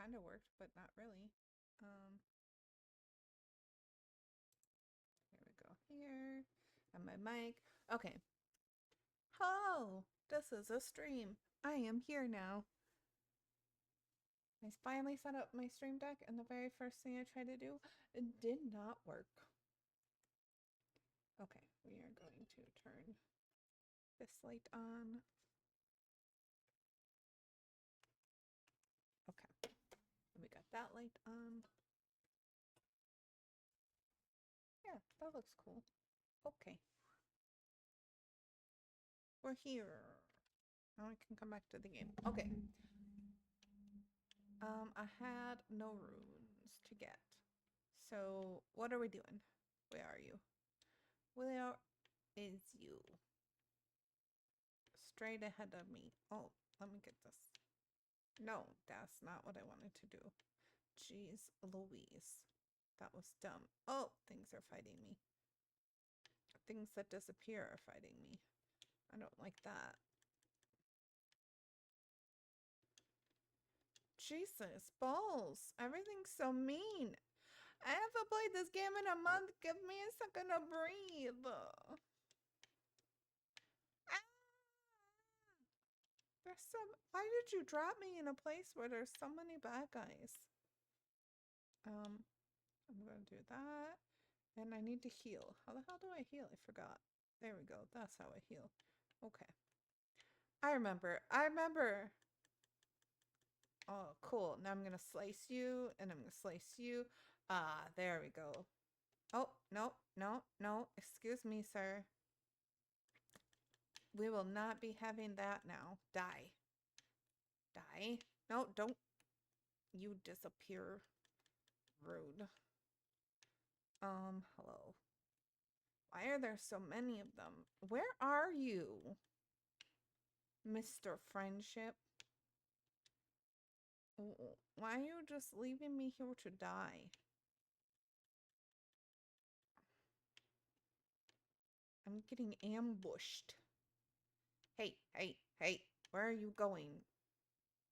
Kind of worked, but not really. Here we go. Here. And my mic. Okay. Hello. This is a stream. I am here now. I finally set up my stream deck, and the very first thing I tried to do, it did not work. Okay, we are going to turn this light on. Okay. We got that light on. Yeah, that looks cool. Okay. We're here. Now I can come back to the game. Okay. I had no runes to get. So, what are we doing? Where are you? Where is you? Straight ahead of me. Oh, let me get this. No, that's not what I wanted to do. Jeez Louise. That was dumb. Oh, things are fighting me. Things that disappear are fighting me. I don't like that. Jesus, balls. Everything's so mean. I haven't played this game in a month. Give me a second to breathe. Ah! There's some. Why did you drop me in a place where there's so many bad guys? I'm gonna do that. And I need to heal. How the hell do I heal? I forgot. There we go. That's how I heal. Okay. I remember. I remember. Oh, cool. Now I'm gonna slice you, and I'm gonna slice you. Ah, there we go. Oh, no, no, no. Excuse me, sir. We will not be having that now. Die. Die. No, don't. You disappear. Rude. Hello. Why are there so many of them? Where are you, Mr. Friendship? Why are you just leaving me here to die? I'm getting ambushed. Hey, hey, hey. Where are you going?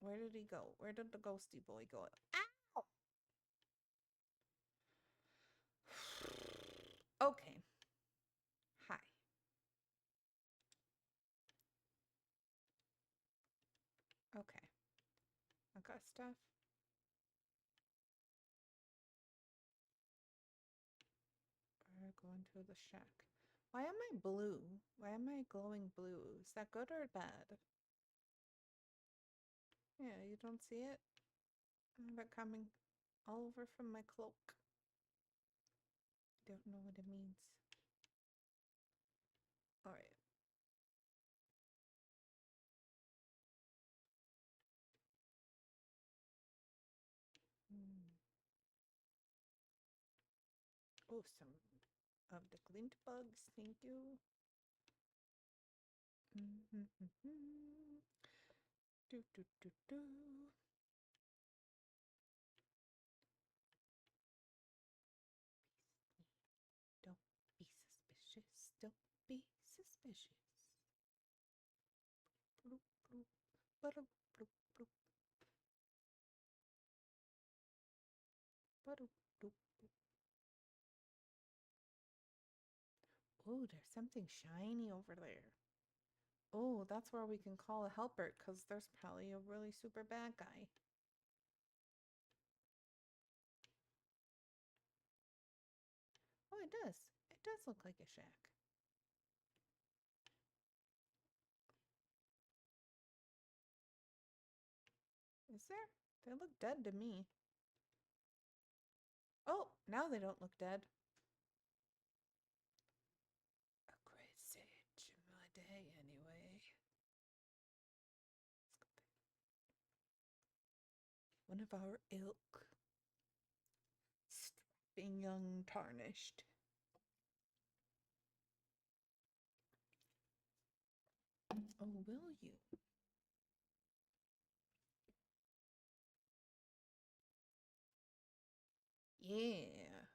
Where did he go? Where did the ghosty boy go? Ow! Okay. Hi. Okay. I got stuff. We're going to the shack. Why am I blue? Why am I glowing blue? Is that good or bad? Yeah, you don't see it? I have it coming all over from my cloak. Don't know what it means. Alright. Oh, some of the glint bugs. Thank you. Do, do, do, do. Don't be suspicious. Don't be suspicious. Bloop, bloop, bloop, bloop, bloop. Bloop, bloop, bloop. Oh, there's something shiny over there. Oh, that's where we can call a helper, because there's probably a really super bad guy. Oh, it does. It does look like a shack. Is there? They look dead to me. Oh, now they don't look dead. A great sage in my day, anyway. One of our ilk. Strapping young tarnished. Oh, will you? Yeah.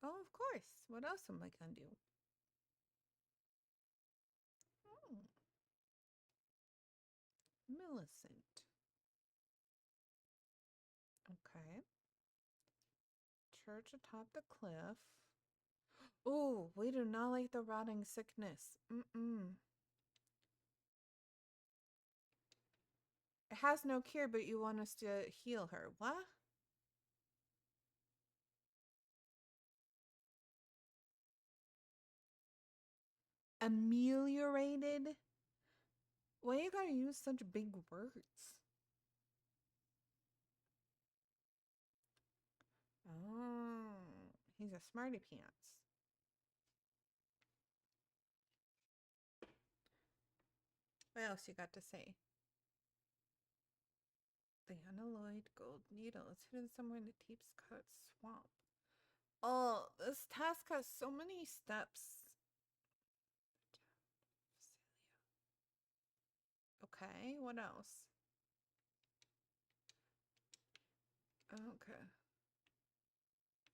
Oh, of course. What else am I gonna do? Oh. Millicent. Okay. Church atop the cliff. Oh, we do not like the rotting sickness. Mm-mm. It has no cure, but you want us to heal her. What? Ameliorated? Why you gotta use such big words? Oh, he's a smarty pants. What else you got to say? The unalloyed gold needle is hidden somewhere in the deep cut swamp. Oh, this task has so many steps. Okay, what else? Okay.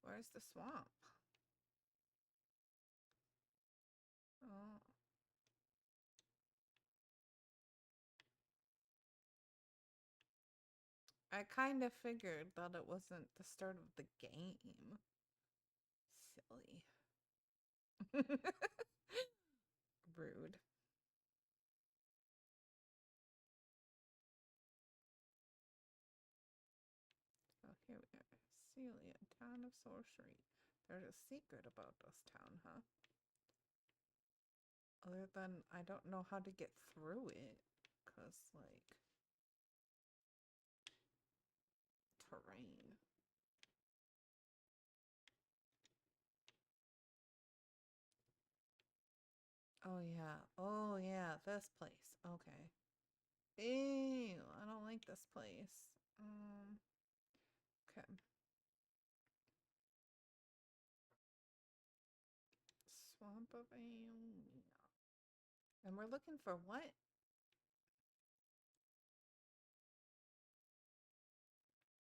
Where's the swamp? Oh. I kind of figured that it wasn't the start of the game. Silly. Rude. Oh, here we are. Celia, town of sorcery. There's a secret about this town, huh? Other than I don't know how to get through it. Because, like, terrain. Oh, yeah. Oh, yeah. This place. Okay. Ew. I don't like this place. Okay. Swamp of Aeon. And we're looking for what?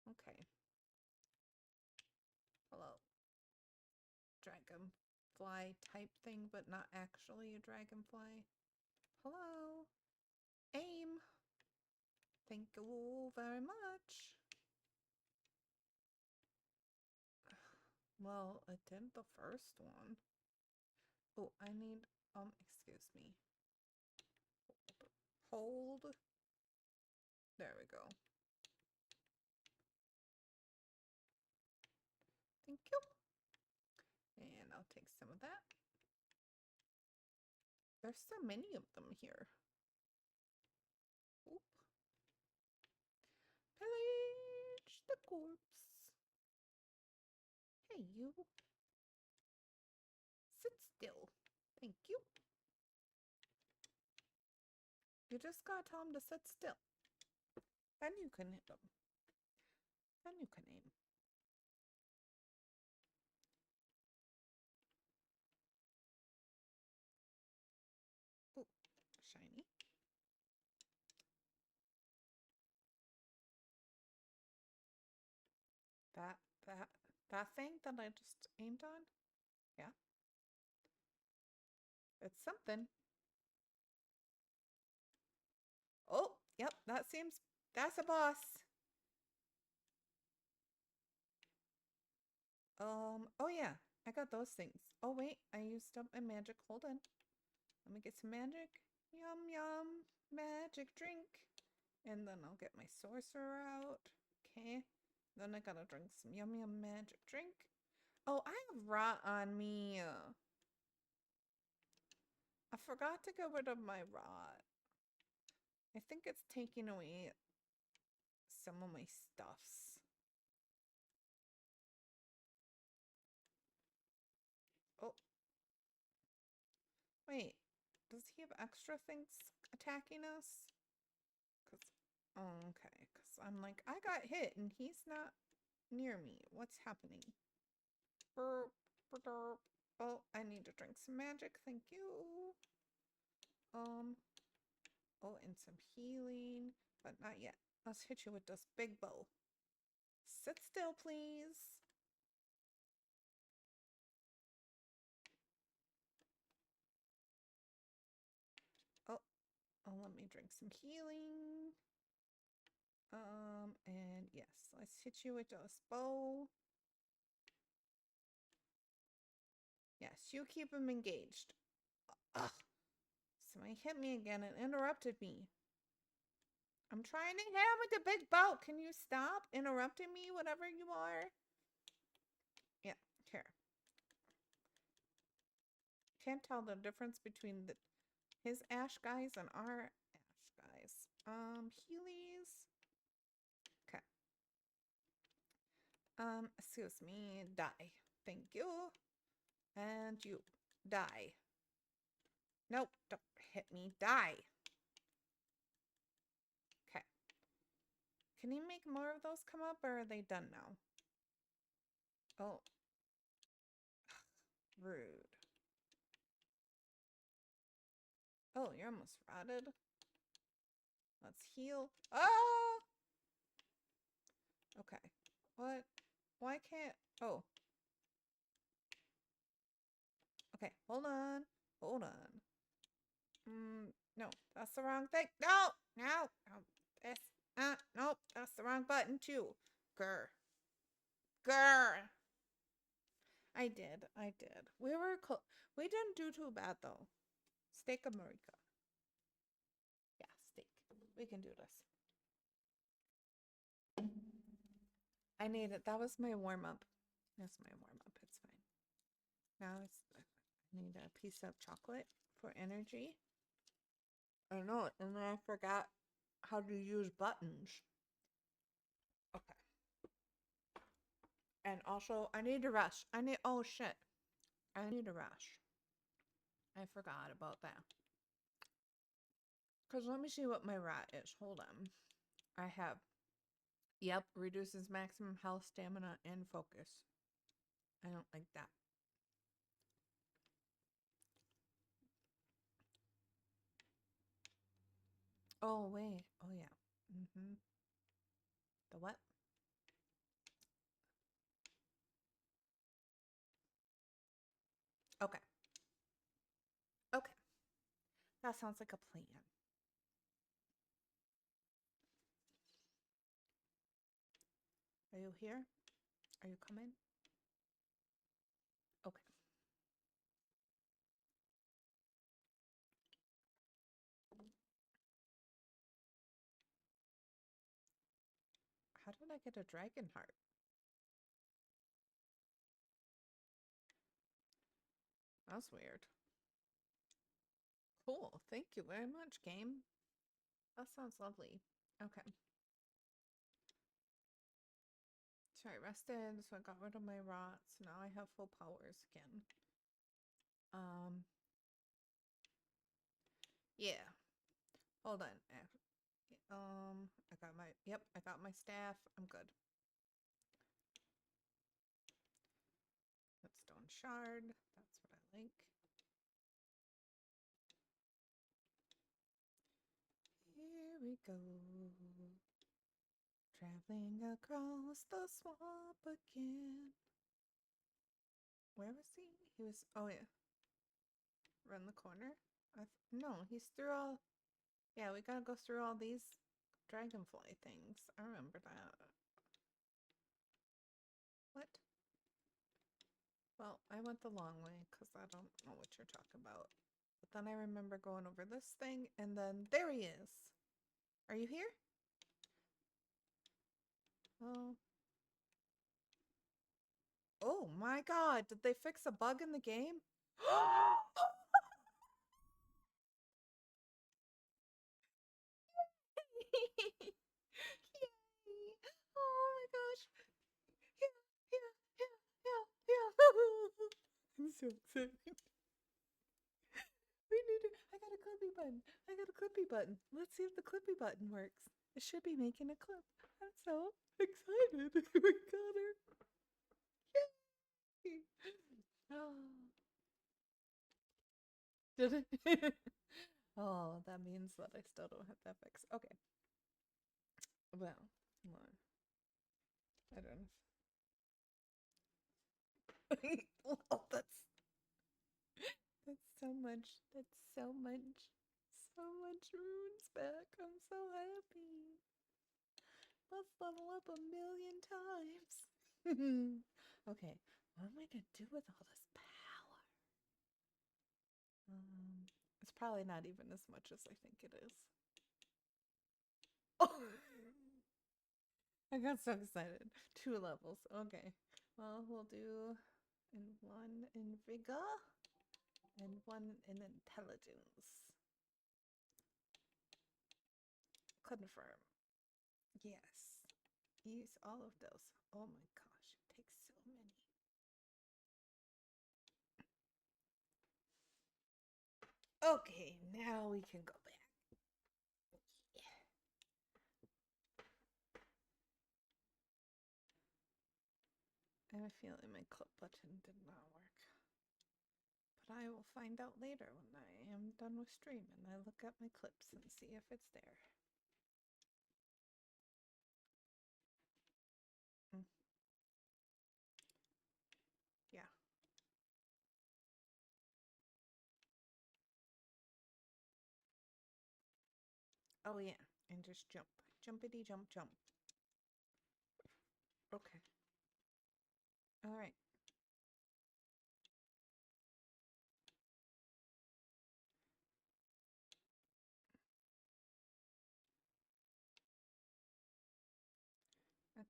Okay. Hello. Dragonfly type thing, but not actually a dragonfly. Hello. Aim. Thank you very much. Well, I did the first one. Oh, I need, excuse me. Hold. There we go. Thank you. And I'll take some of that. There's so many of them here. Oop. Pillage the corpse. Hey, you. Sit still. Thank you. You just gotta tell him to sit still. Then you can hit him. Then you can aim. Oh, shiny. That, that, that thing that I just aimed on? Yeah. It's something. Oh, yep, that's a boss. Oh yeah, I got those things. Oh wait, I used up my magic. Hold on. Let me get some magic. Yum yum. Magic drink. And then I'll get my sorcerer out. Okay. Then I gotta drink some yum yum magic drink. Oh, I have rot on me. I forgot to get rid of my rot. I think it's taking away some of my stuffs. Oh. Wait. Does he have extra things attacking us? Oh, okay. Because I'm like, I got hit and he's not near me. What's happening? Burp, burp. Oh, I need to drink some magic. Thank you. Oh, and some healing, but not yet. Let's hit you with this big bow. Sit still, please. Oh, let me drink some healing. And yes, let's hit you with this bow. Yes, you keep him engaged. Ugh. Somebody hit me again and interrupted me. I'm trying to hit him with the big bow. Can you stop interrupting me, whatever you are? Yeah, here. Can't tell the difference between his ash guys and our ash guys. Heelys. Okay. Excuse me. Die. Thank you. And you. Die. Nope. Don't hit me. Die. Okay. Can you make more of those come up, or are they done now? Oh. Rude. Oh, you're almost rotted. Let's heal. Oh! Okay. What? Why can't... Oh. Okay, hold on. Hold on. No, that's the wrong thing. No! No! No. This. Nope. That's the wrong button, too. Grr. Grr. I did. We didn't do too bad, though. Steak America. Yeah, steak. We can do this. I need it. That was my warm-up. That's my warm-up. It's fine. Now I need a piece of chocolate for energy. I know, and then I forgot how to use buttons. Okay. And also, I need to rush. Oh shit. I need to rush. I forgot about that. Because let me see what my rat is. Hold on. I have, yep, reduces maximum health, stamina, and focus. I don't like that. Oh, wait. Oh, yeah. The what? Okay. Okay. That sounds like a plan. Are you here? Are you coming? Okay. How did I get a dragon heart? That's weird. Cool. Thank you very much, game. That sounds lovely. Okay. So I rested, so I got rid of my rots. Now I have full powers again. Yeah. Hold on. I got my staff. I'm good. That stone shard. That's what I like. Here we go. Traveling across the swamp again. Where was he? He was, oh yeah. Run the corner? No, he's through all, yeah, we gotta go through all these dragonfly things. I remember that. What? Well, I went the long way because I don't know what you're talking about. But then I remember going over this thing, and then there he is. Are you here? Oh. Oh my god, did they fix a bug in the game? Yay! Oh my gosh. Yeah, yeah, yeah, yeah, yeah. I'm so excited. We need to, I got a clippy button. I got a clippy button. Let's see if the clippy button works. It should be making a clip. I'm so excited. We got her. Yay! Oh. Did it? Oh, that means that I still don't have that fixed. Okay. Well, I don't know. Oh, that's so much. That's so much. So much runes back. I'm so happy. Let's level up 1,000,000 times. Okay, what am I gonna do with all this power? It's probably not even as much as I think it is. Oh, I got so excited. 2 levels. Okay. Well, we'll do in 1 in vigor and one in intelligence. Confirm. Yes. Use all of those. Oh my gosh, it takes so many. Okay, now we can go back. Yeah. I have a feeling my clip button did not work. But I will find out later when I am done with stream and I look at my clips and see if it's there. Mm. Yeah. Oh yeah, and just jump. Jumpity jump jump. Okay. All right. Okay.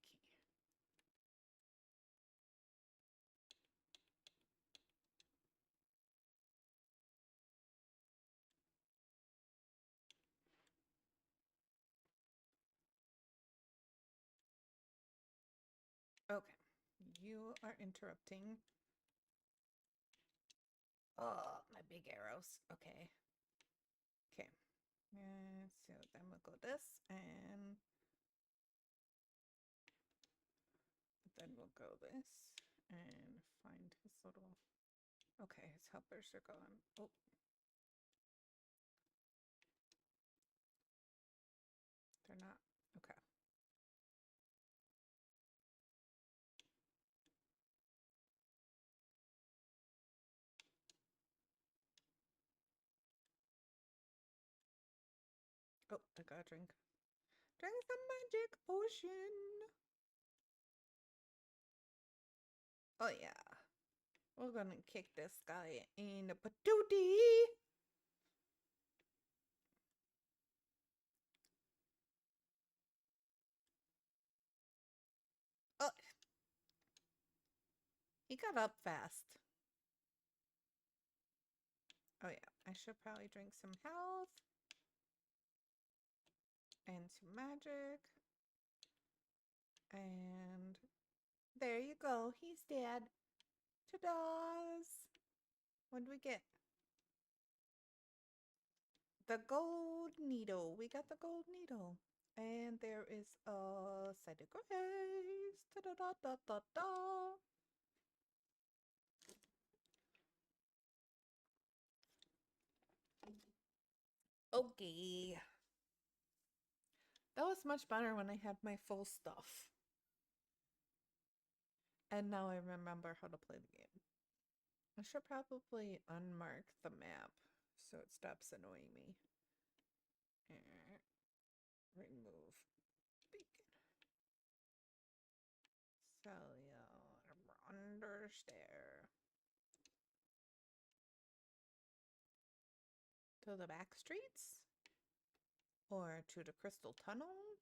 Okay. You are interrupting. Oh, my big arrows. Okay. Okay. So then we'll go this and then we'll go this and find his little. Okay, his helpers are gone. Oh. They're not. Okay. Oh, I got a drink. Drink the magic potion. Oh yeah. We're gonna kick this guy in the patootie. Oh, he got up fast. Oh yeah, I should probably drink some health and some magic. And there you go. He's dead. Ta-da's. What did we get? The gold needle. We got the gold needle. And there is a site of grace. Ta-da-da-da-da-da. Okay. That was much better when I had my full stuff. And now I remember how to play the game. I should probably unmark the map so it stops annoying me. Remove beacon. Cellular understair. To the back streets? Or to the crystal tunnel?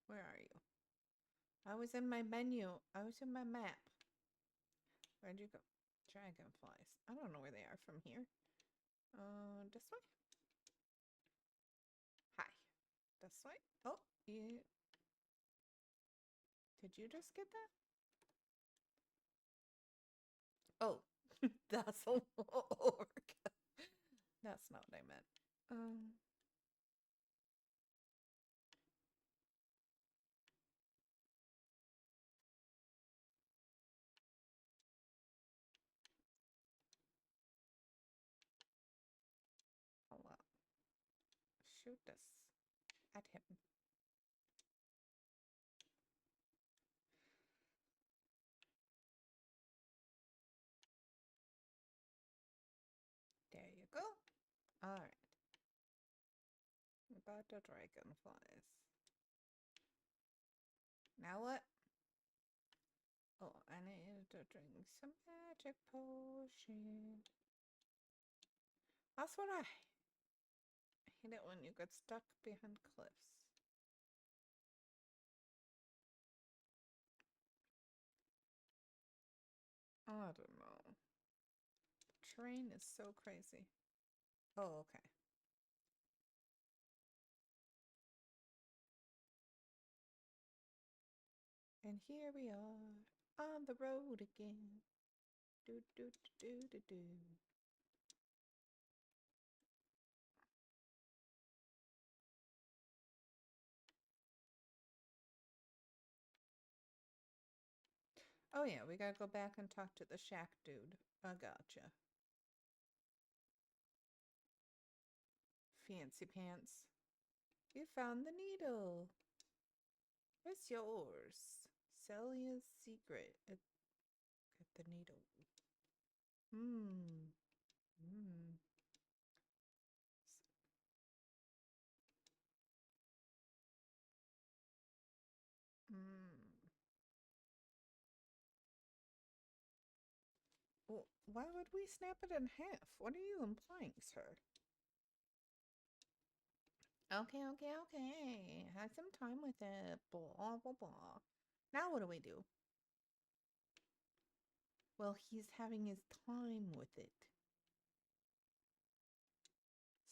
Where are you? I was in my menu. I was in my map. Where'd you go? Dragonflies. I don't know where they are from here. This way? Hi. This way? Oh, you... Did you just get that? Oh, that's a orc. That's not what I meant. I'll shoot this at him. There you go. All right. About the dragonflies. Now what? Oh, I need to drink some magic potion. That's what I hate it when you get stuck behind cliffs. I don't know. terrain is so crazy. Oh, okay. And here we are on the road again. Do do do do do. Oh yeah, we gotta go back and talk to the shack dude. I gotcha. Fancy pants. You found the needle. It's yours. Celia's secret. Get the needle. Mmm. Mmm. Mmm. Well, why would we snap it in half? What are you implying, sir? Okay, okay, okay. Have some time with it. Blah, blah, blah. Now what do we do? Well, he's having his time with it.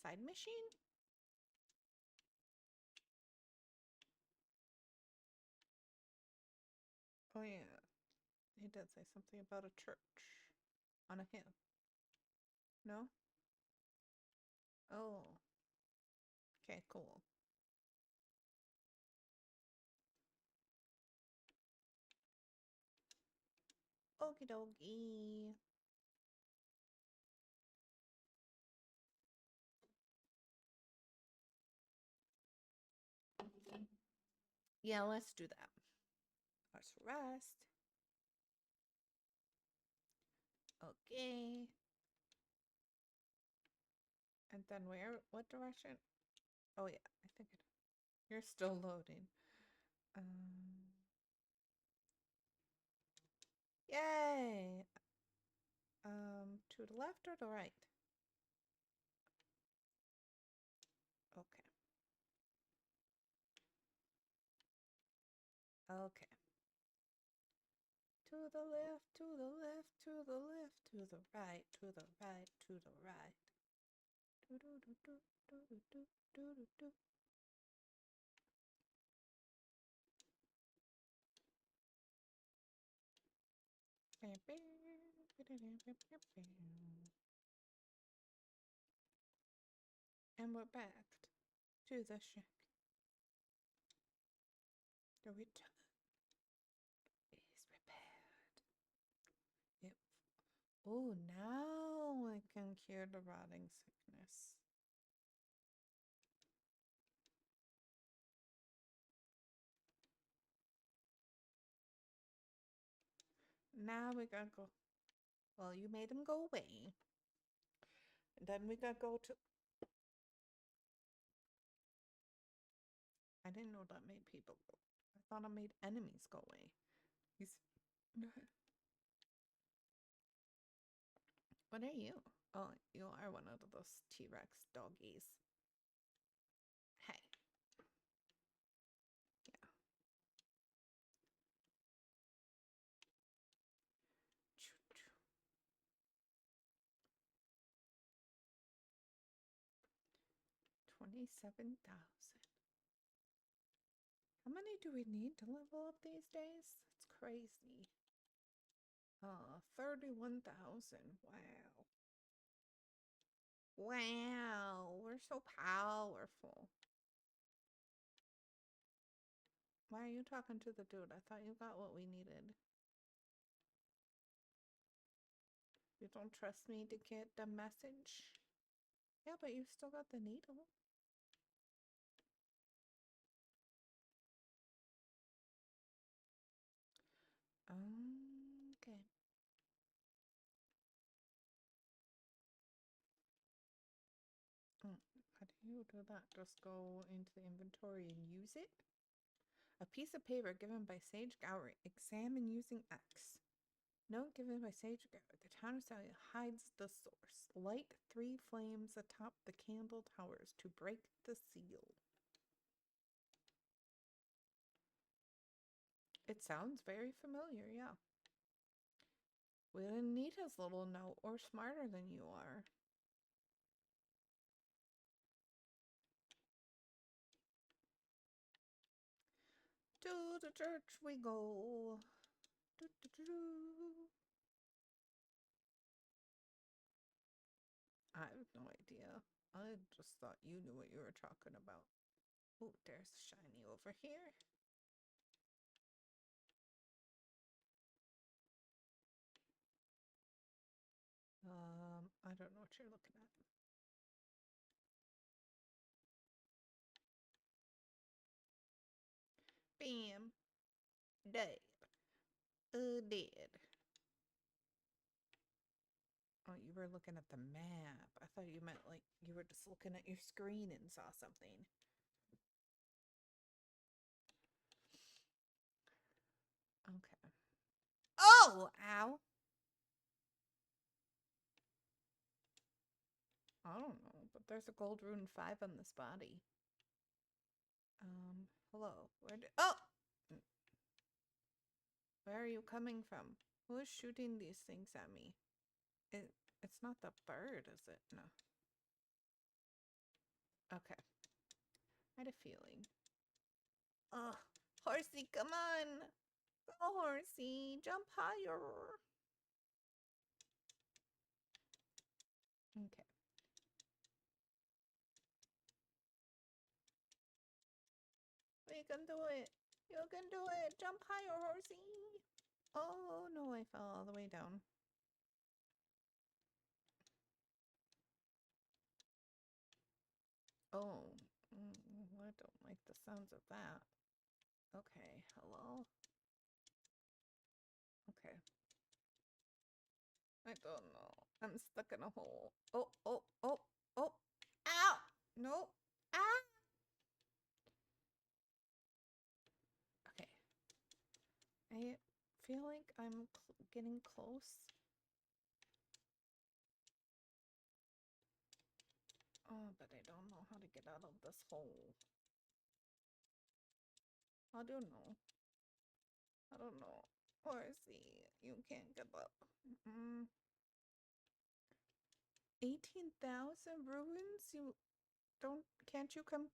Side machine? Oh, yeah. He did say something about a church on a hill. No? Oh. Okay, cool. Okie dokie. Yeah, let's do that. Let's rest. Okay. And then where? What direction? Oh, yeah. I think you're still loading. Yay! To the left or the right? Okay. Okay. To the left, to the left, to the left, to the right, to the right, to the right. Do do do do do do do do do. And we're back to the shack. The return is repaired. Yep. Oh, now I can cure the rotting sickness. Now we gotta go. Well, you made him go away. And then we gotta go to. I didn't know that made people go. I thought I made enemies go away. He's. What are you? Oh, you are one of those T-Rex doggies. Hey. Yeah. 27,000. How many do we need to level up these days? It's crazy. 31,000. Wow. Wow, we're so powerful. Why are you talking to the dude? I thought you got what we needed. You don't trust me to get the message? Yeah, but you still got the needle. Okay. How do you do that? Just go into the inventory and use it? A piece of paper given by Sage Gowry. Examine using X. Note given by Sage Gowry. The town of Salia hides the source. Light 3 flames atop the candle towers to break the seal. It sounds very familiar, yeah. We didn't need his little note. Or smarter than you are. To the church we go. Do, do, do, do. I have no idea. I just thought you knew what you were talking about. Oh, there's shiny over here. I don't know what you're looking at. Bam. Dead. Dead. Oh, you were looking at the map. I thought you meant like you were just looking at your screen and saw something. Okay. Oh, ow. I don't know, but there's a gold rune 5 on this body. Hello. Oh! Where are you coming from? Who is shooting these things at me? It's not the bird, is it? No. Okay. I had a feeling. Ugh. Horsey, come on! Go, horsey! Jump higher! Okay. We can do it! You can do it! Jump higher, horsey! Oh no, I fell all the way down. Oh, I don't like the sounds of that. Okay, hello? Okay. I don't know. I'm stuck in a hole. Oh, oh, oh, oh. Ow! No. Ah! Okay. I feel like I'm getting close. Oh, but I don't know how to get out of this hole. I don't know. I don't know. Horsey, you can't give up. 18,000 ruins? You can't you come?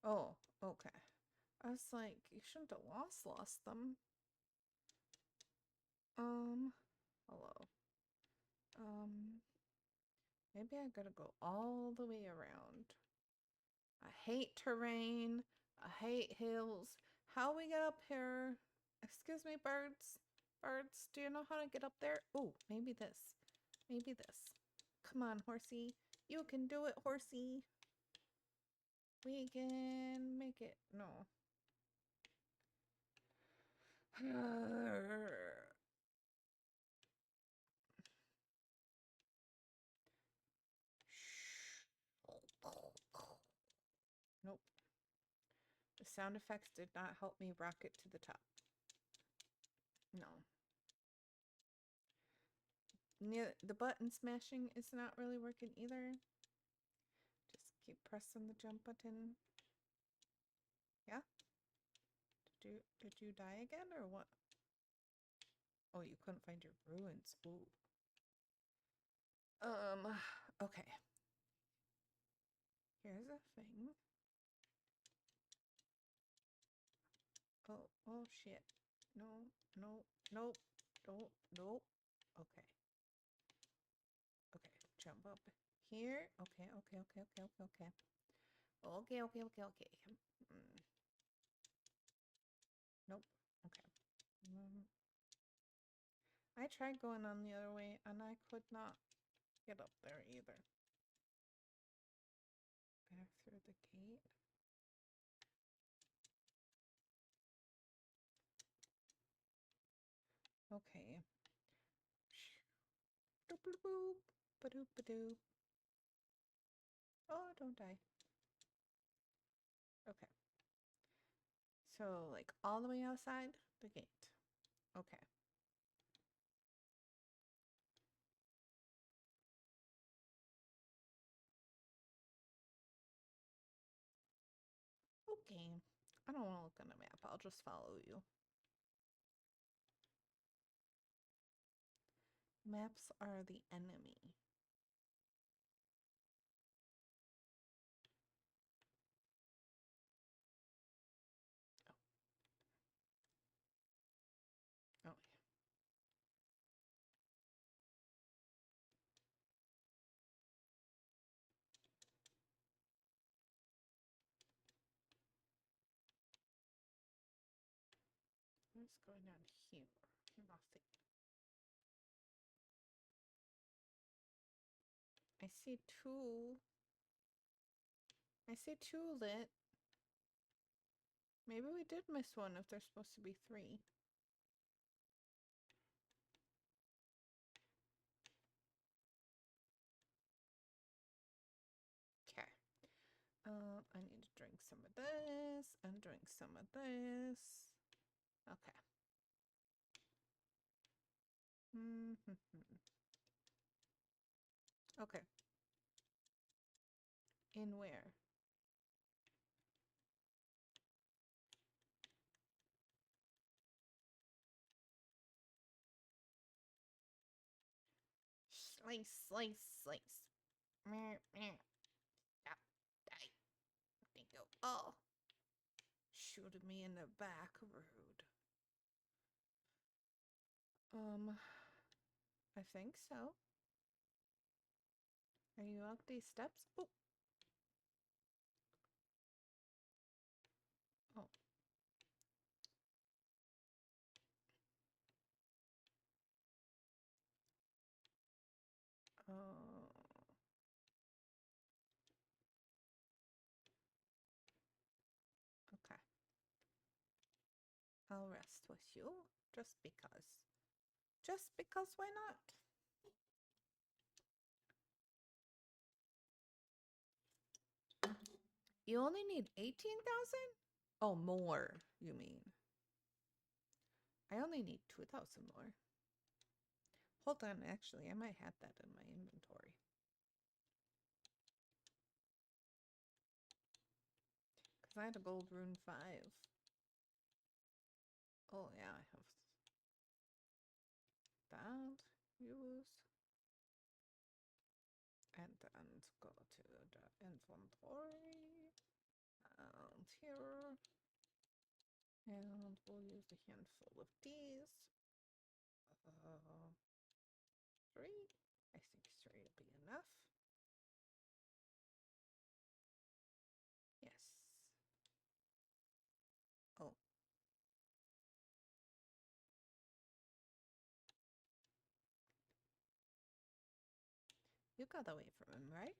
Oh, okay. I was like, you shouldn't have lost them. Hello. Maybe I gotta go all the way around. I hate terrain. I hate hills. How we get up here? Excuse me, birds. Birds, do you know how to get up there? Oh, maybe this. Maybe this. Come on, horsey. You can do it, horsey. We can make it. No. Nope. The sound effects did not help me rocket to the top. No. The button smashing is not really working either. Just keep pressing the jump button. Yeah? Did you die again or what? Oh, you couldn't find your ruins. Ooh. Okay. Here's a thing. Oh shit. No, no, nope, nope, nope. Okay. Okay, jump up here. Okay. Okay. Nope. Okay. I tried going on the other way and I could not get up there either. Back through the gate. Okay. Oh, don't die. Okay. So, like, all the way outside the gate. Okay. Okay. I don't want to look on the map. I'll just follow you. Maps are the enemy. Oh, yeah. What's going on here? Nothing. I see two. I see two lit. Maybe we did miss one if there's supposed to be three. Okay. I need to drink some of this and drink some of this. Okay. Okay. In where? Slice, slice, slice. Meh, meh. Yeah, die. Bingo. Oh. Shooting me in the back. Rude. I think so. Are you up these steps? Oh. Oh. Oh. Okay. I'll rest with you. Just because. Just because, why not? You only need 18,000? Oh, more, you mean. I only need 2,000 more. Hold on, actually, I might have that in my inventory. Because I had a gold rune 5. Oh, yeah, I have that. Use. And then go to the inventory. And here. And we'll use a handful of these. 3. I think 3 will be enough. Yes. Oh. You got away from him, right?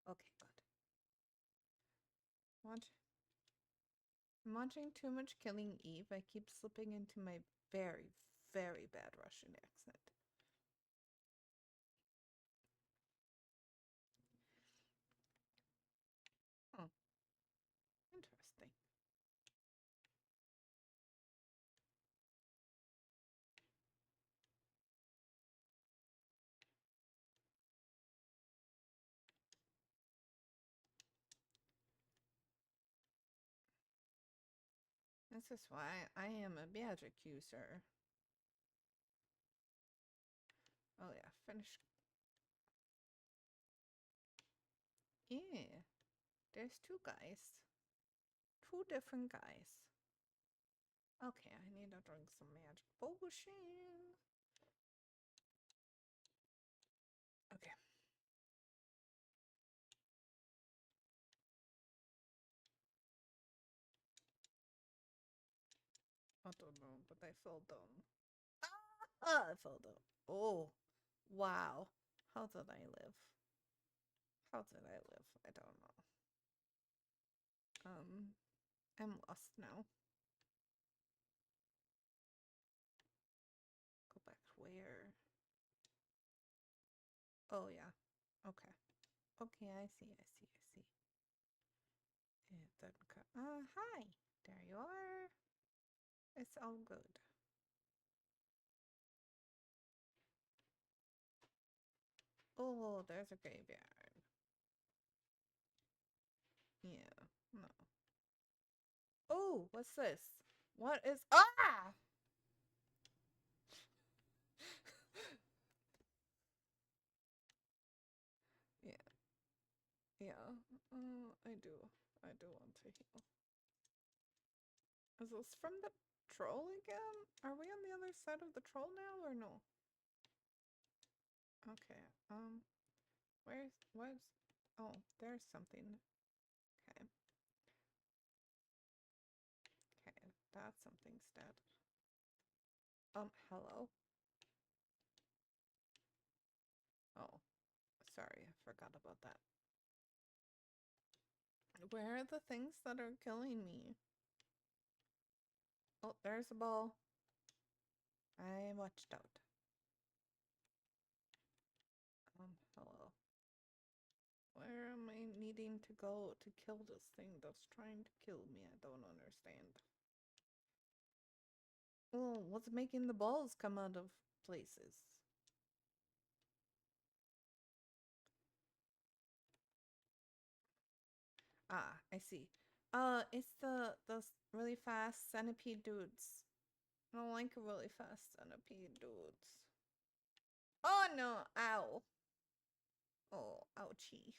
Okay, good. I'm watching too much Killing Eve. I keep slipping into my very, very bad Russian accent. Oh, interesting. This is why I am a magic user. Oh yeah, finish. Yeah, there's two guys. Two different guys. Okay, I need to drink some magic potion. Okay. I don't know, but I fell down. Ah, I fell down. Oh, wow. How did I live? How did I live? I don't know. I'm lost now. Go back where? Oh yeah. Okay. Okay, I see, I see, I see. And then hi. There you are. It's all good. Oh, there's a graveyard. Yeah. No. Oh, what's this? What is ah? Yeah, I do. I do want to heal. Is this from the troll again? Are we on the other side of the troll now or no? Okay, what's, oh, there's something. Okay. Okay, that's something's dead. Hello? Oh, sorry, I forgot about that. Where are the things that are killing me? Oh, there's a ball. I watched out. Hello. Where am I needing to go to kill this thing that's trying to kill me? I don't understand. Well, what's making the balls come out of places? Ah, I see. It's the really fast centipede dudes. I don't like really fast centipede dudes. Oh no! Ow! Oh, ouchie.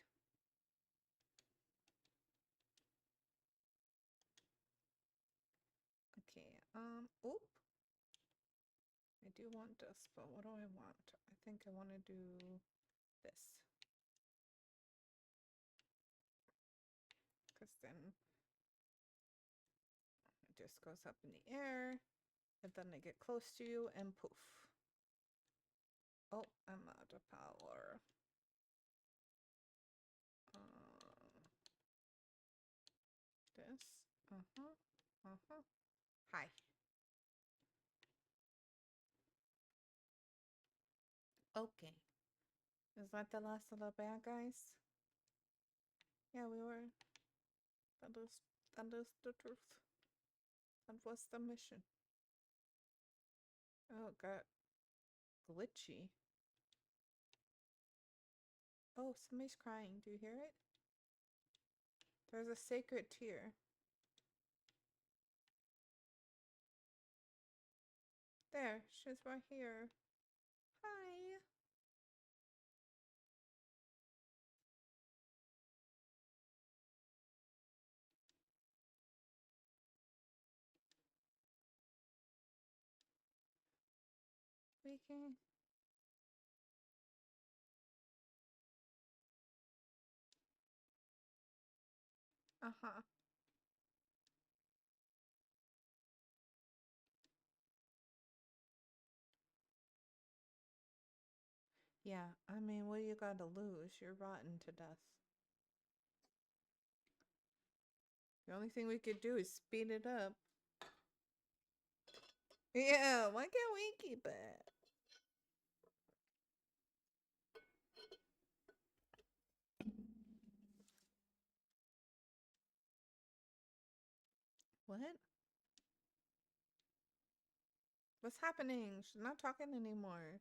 Okay. Oop. I do want this, but what do I want? I think I want to do this. Because then it just goes up in the air, and then I get close to you, and poof. Oh, I'm out of power. This. Uh-huh. Uh-huh. Hi. Okay. Is that the last of the bad guys? Yeah, we were. That is the truth. That was the mission. Oh, it got glitchy. Oh, somebody's crying. Do you hear it? There's a sacred tear. There, she's right here. Hi. We can. Uh-huh. Yeah, I mean, what do you got to lose? You're rotten to death. The only thing we could do is speed it up. Yeah, why can't we keep it? What? What's happening? She's not talking anymore.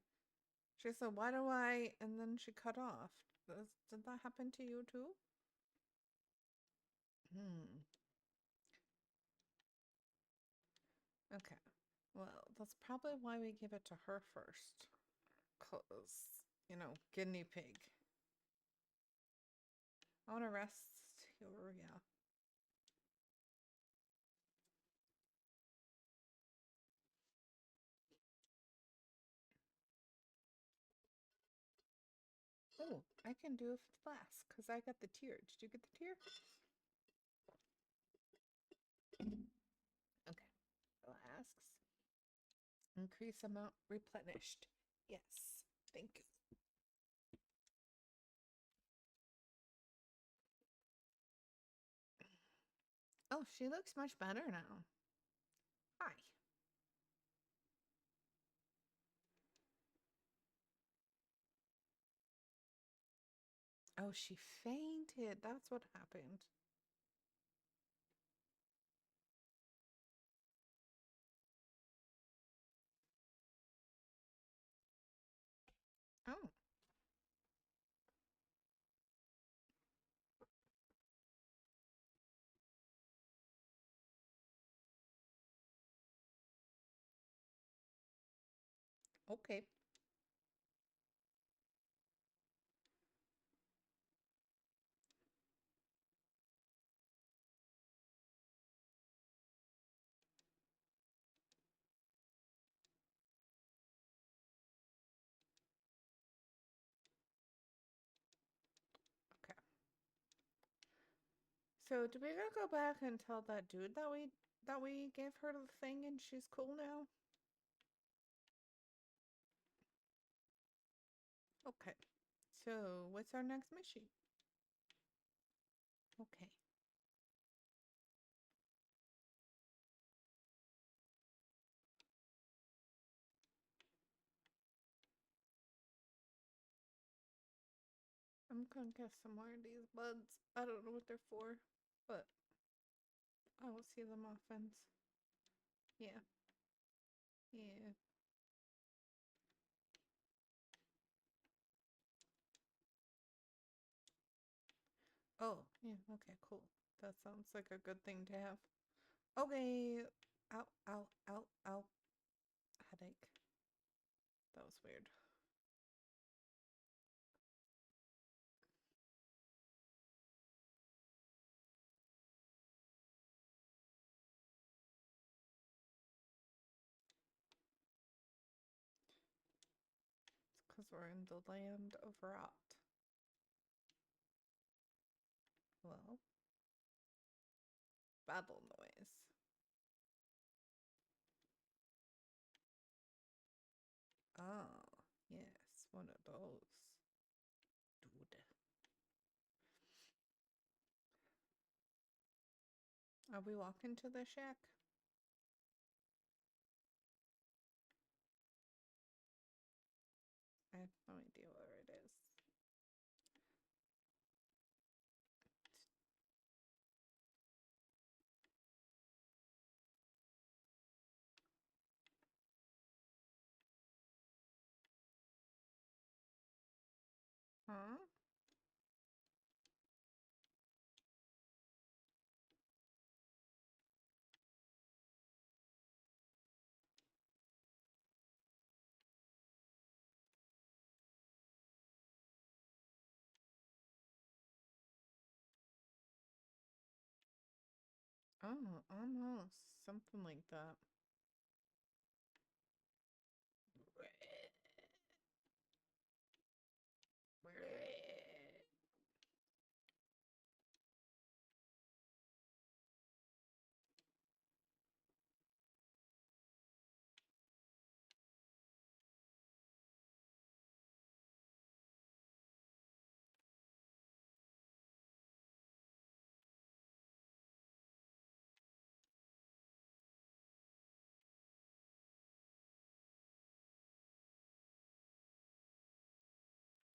She said, why do I? And then she cut off. Did that happen to you too? Hmm. Okay. Well, that's probably why we give it to her first. Because, guinea pig. I want to rest here, yeah. Oh, I can do a flask because I got the tear. Did you get the tear? Okay. Flasks. Increase amount replenished. Yes. Thank you. Oh, she looks much better now. Hi. Oh, she fainted. That's what happened. Oh. Okay. So, do we gotta go back and tell that dude that we gave her the thing and she's cool now? Okay. So, what's our next mission? Okay. I'm gonna get some more of these buds. I don't know what they're for, but I will see them often. Yeah. Yeah. Oh, yeah. Okay, cool. That sounds like a good thing to have. Okay. Ow, ow, ow, ow. Headache. That was weird. It's because we're in the land of rot. Well, battle noise. Oh, yes, one of those. Dude. Are we walking to the shack? I have no idea where it is. Huh? Oh, almost. Something like that.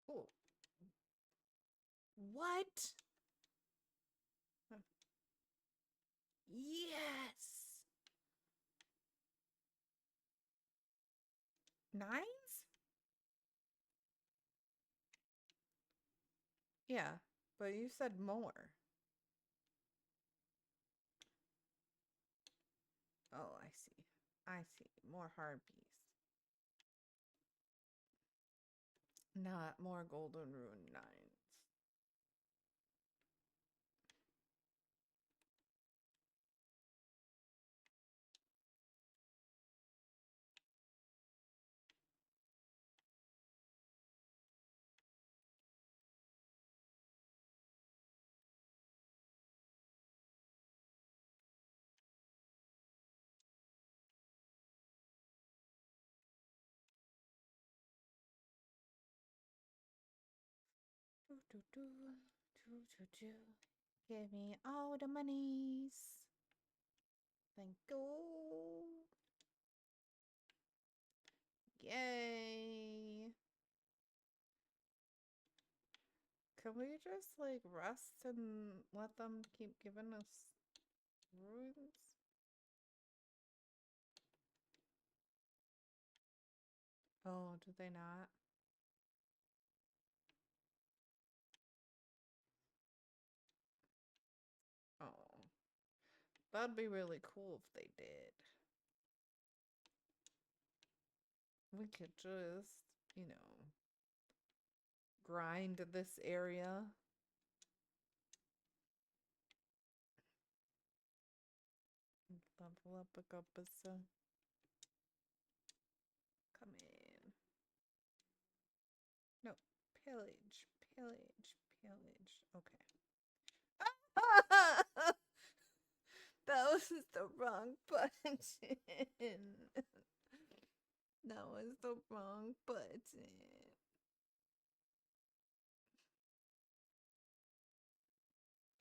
Oh, what? Yes! Nines? Yeah, but you said more. Oh, I see. I see. More harpies. Not more golden rune nines. Do, do, do, do, do, do. Give me all the monies. Thank you. Yay. Can we just like rest and let them keep giving us runes? Oh, do they not? Oh, that'd be really cool if they did. We could just, you know, grind this area. Level up a couple. Come in. No, pillage, pillage, pillage. Okay. this is the wrong button. That was the wrong button.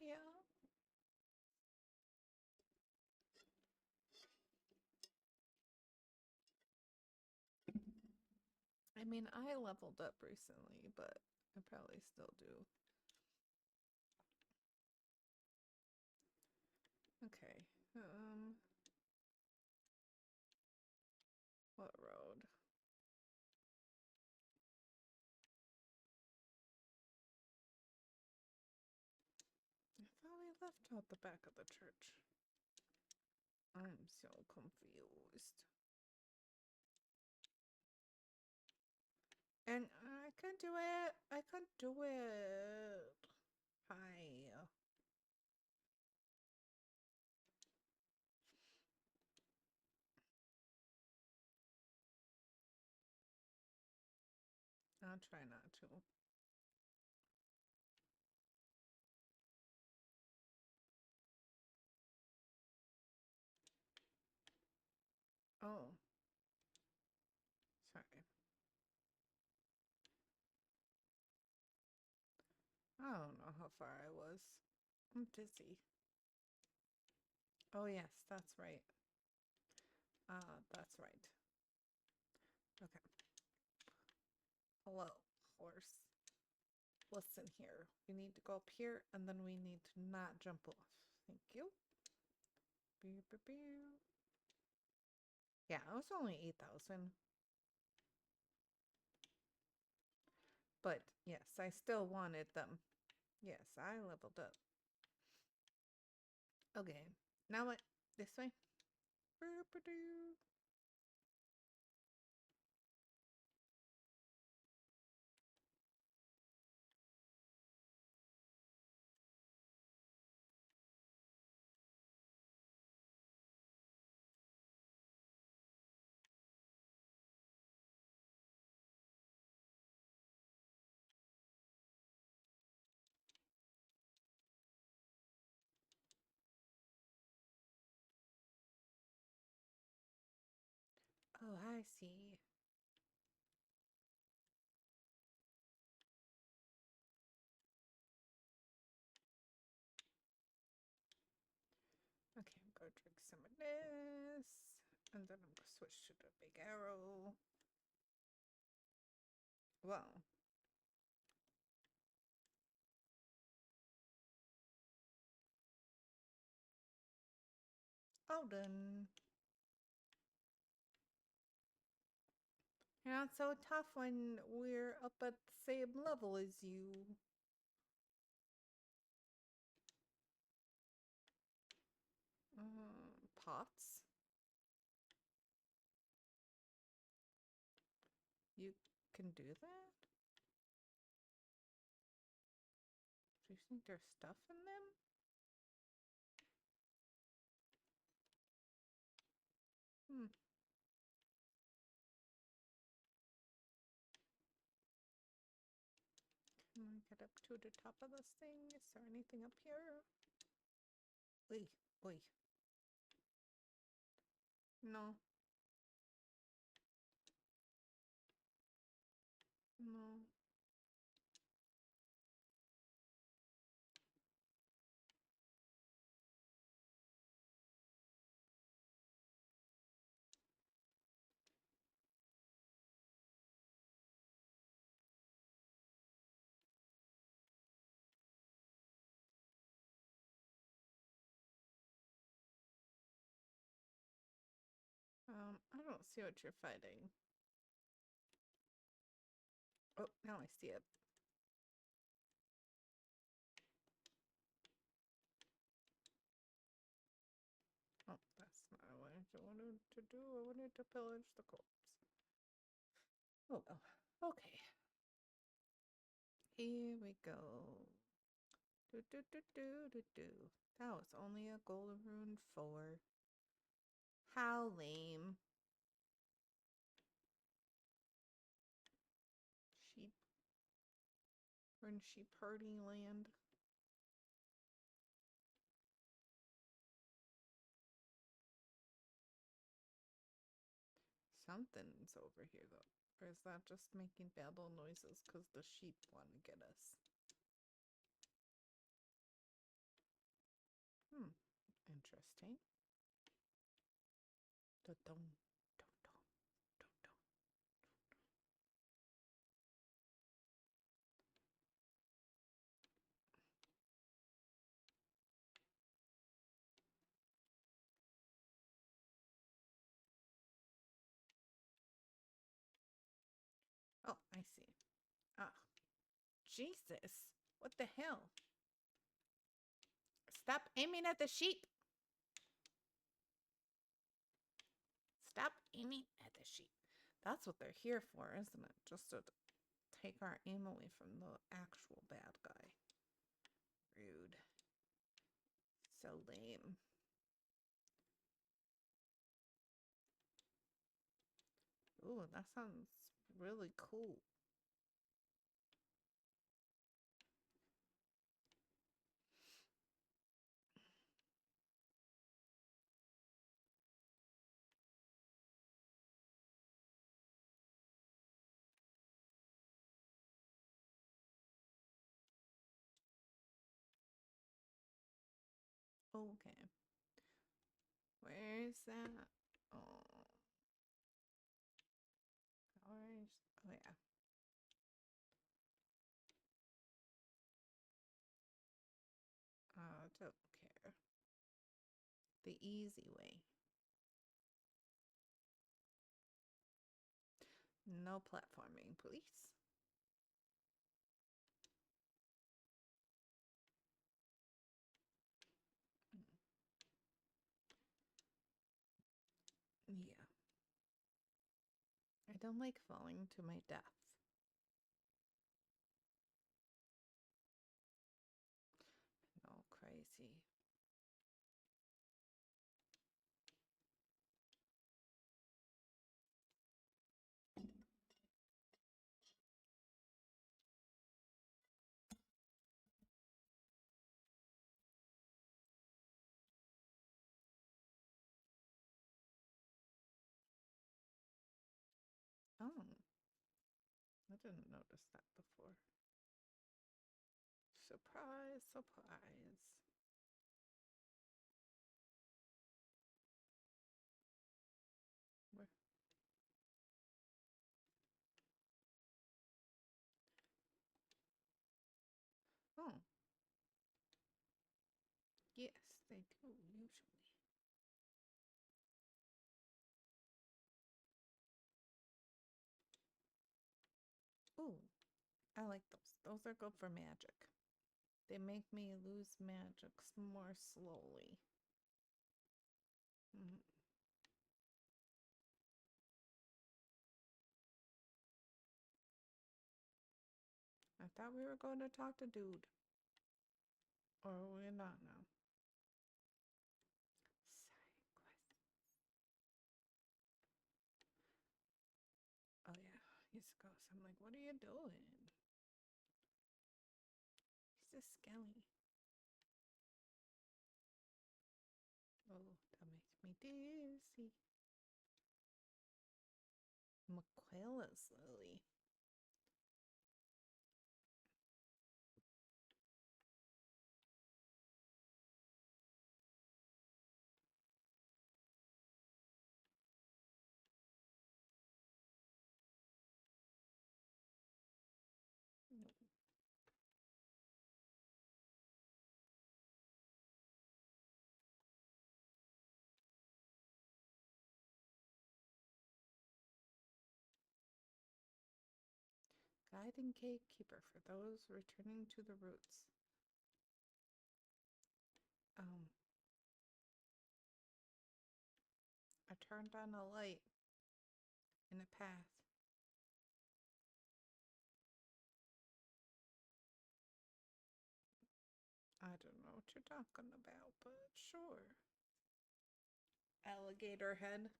Yeah. I mean, I leveled up recently, but I probably still do. Okay. What road? I thought we left out the back of the church. I'm so confused. And I can do it. I can do it. Hi. I'll try not to. Oh. Sorry. I don't know how far I was. I'm dizzy. Oh, yes, that's right. That's right. Okay. Hello, horse. Listen here. We need to go up here and then we need to not jump off. Thank you. Yeah, it was only 8,000. But yes, I still wanted them. Yes, I leveled up. Okay, now what? This way? Oh, I see. Okay, I'm gonna drink some of this. And then I'm gonna switch to the big arrow. Well. Elden. You're not so tough when we're up at the same level as you. Pots? You can do that? Do you think there's stuff in them? Hmm. Can I get up to the top of this thing? Is there anything up here? Oi, oi. No. No. I don't see what you're fighting. Oh, now I see it. Oh, that's not what I wanted to do. I wanted to pillage the corpse. Oh well. Okay. Here we go. Do do do do do do. That was only a golden rune 4. How lame. Sheep. We're in sheep herding land. something's over here, though. Or is that just making babble noises because the sheep want to get us? Interesting. Da-dum, dum-dum, dum-dum. Oh, I see. Ah, Jesus. What the hell? Stop aiming at the sheep. Stop aiming at the sheep. That's what they're here for, isn't it? Just to take our aim away from the actual bad guy. Rude. So lame. Ooh, that sounds really cool. Okay. Where's that? Oh. Where's... Oh, yeah. Don't care. The easy way. No platforming, please. Yeah. I don't like falling to my death. No, crazy. Oh, I didn't notice that before. Surprise, surprise. Where? Oh, yes, they do usually. Ooh, I like those. Those are good for magic. They make me lose magic more slowly. Mm. I thought we were going to talk to Dude. Or we're not now. Oh yeah, he's a ghost. I'm like, what are you doing? He's a skelly. Oh, that makes me dizzy. Michaela's Lily. Guiding gatekeeper for those returning to the roots. Um, I turned on a light in a path. I don't know what you're talking about, but sure. Alligator head.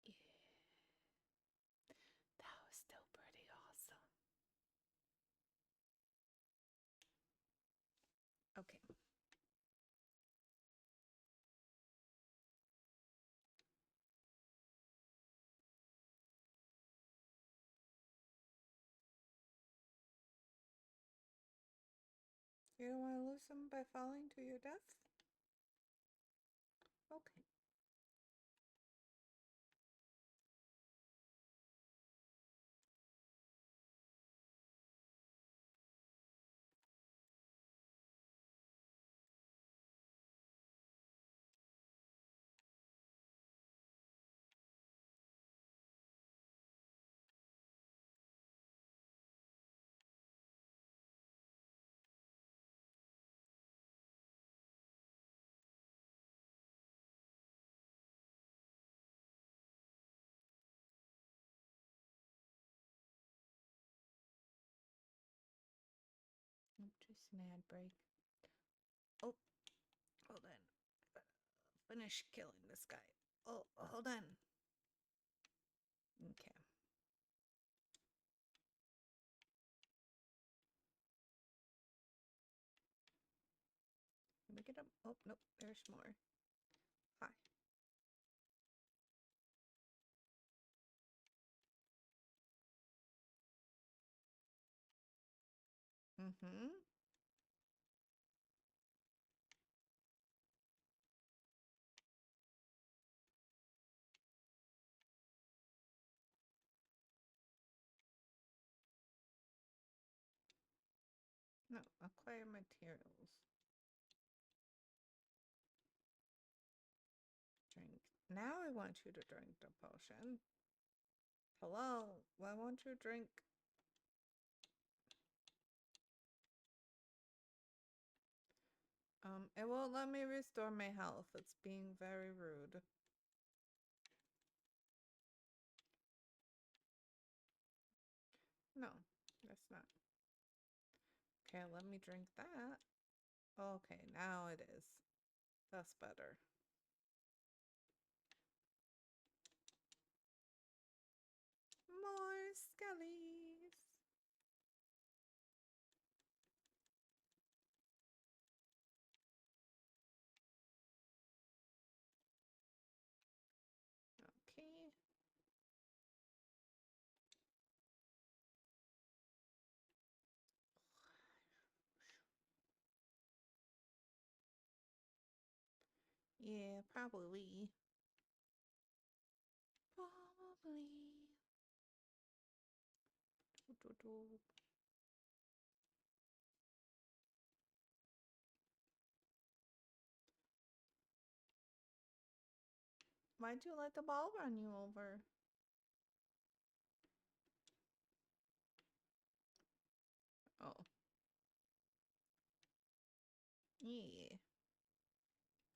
Yeah, that was still pretty awesome. You don't want to lose them by falling to your death? Okay. Just an ad break. Oh, hold on. Finish killing this guy. Oh, hold on. Okay. Can we get him? Oh, nope. There's more. Hi. Mm-hmm. No, acquire materials. Drink. Now I want you to drink the potion. Hello, why won't you drink? It won't let me restore my health. It's being very rude. No, that's not. Okay, let me drink that. Okay, now it is. That's better. More skellies. Okay. Yeah, probably. Probably. Why'd you let the ball run you over? Oh. Yeah.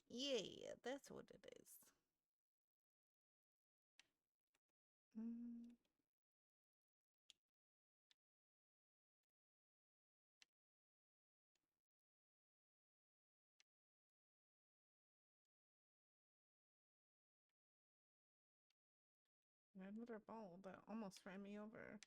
Yeah, that's what it is. Mm. Another ball that almost ran me over.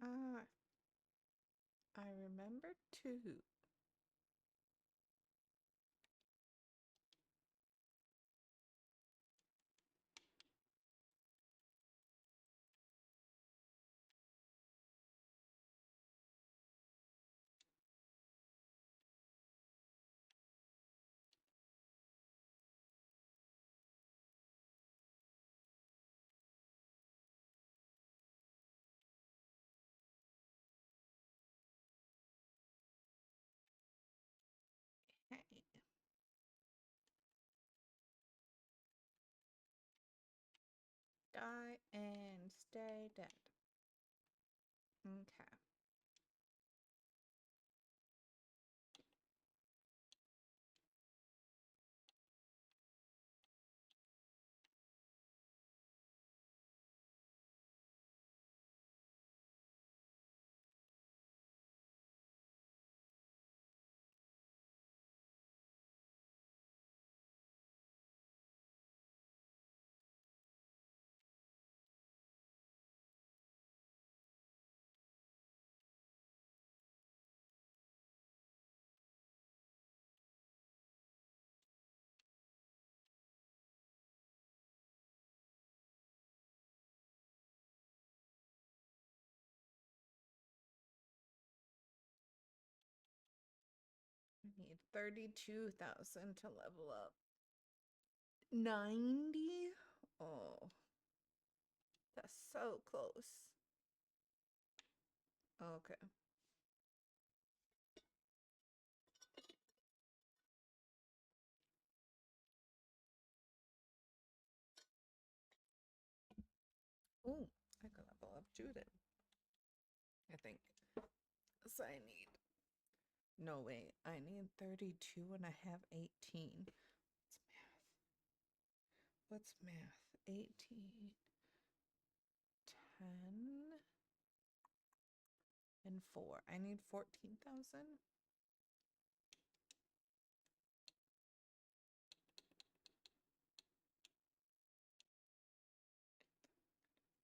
Ah, I remember too. Hey. Die and stay dead. Okay. need 32,000 to level up. 90? Oh, that's so close. Okay. Ooh, I could level up Judith. I think. So I need. No, wait. I need 32 and I have 18. What's math? 18, 10, and 4. I need 14,000.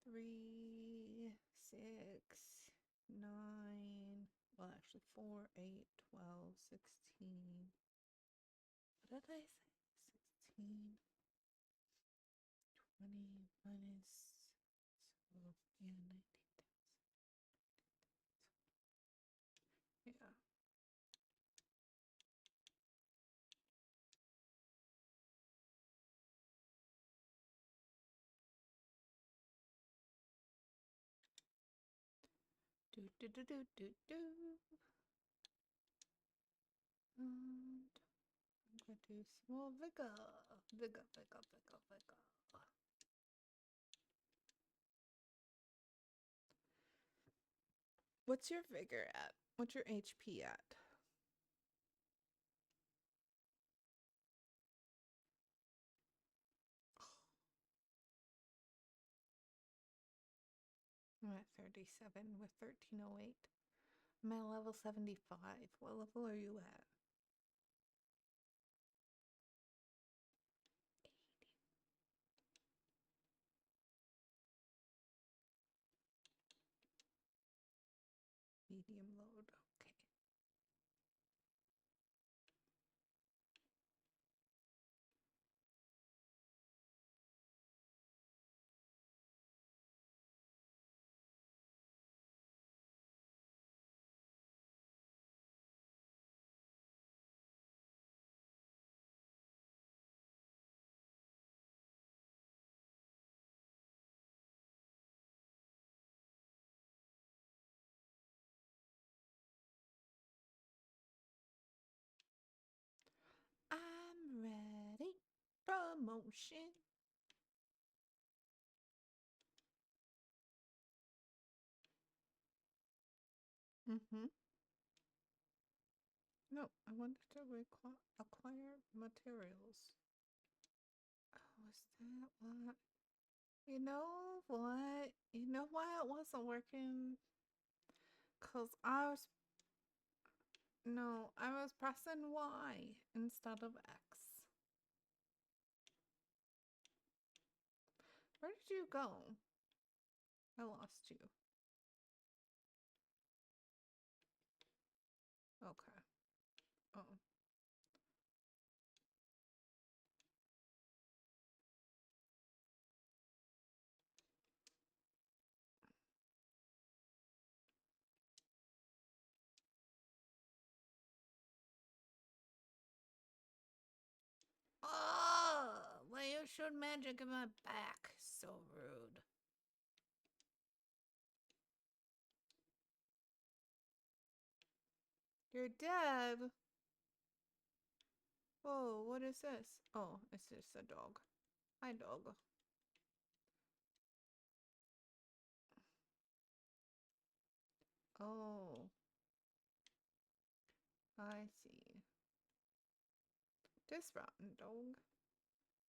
Three, 6, 9. Well, actually, 4, 8, 12, 16. What did I say? 16, 20 minus. So, yeah, 19,000. Yeah. Do, do, do, do, do, do. And I'm going to do small vigor. Vigor, vigor, vigor, vigor. What's your vigor at? What's your HP at? I'm at 37 with 1308. I'm at level 75. What level are you at? 80. Medium load. Okay. I'm ready. Promotion. Mm-hmm. No, I wanted to acquire materials. Oh, was that what? You know what? You know why it wasn't working? Because I was. No, I was pressing Y instead of X. Where did you go? I lost you. Okay. Oh. Oh, well, you showed magic in my back. So rude. You're dead. Whoa, what is this? Oh, it's just a dog. Hi, dog. Oh, I see. This rotten dog.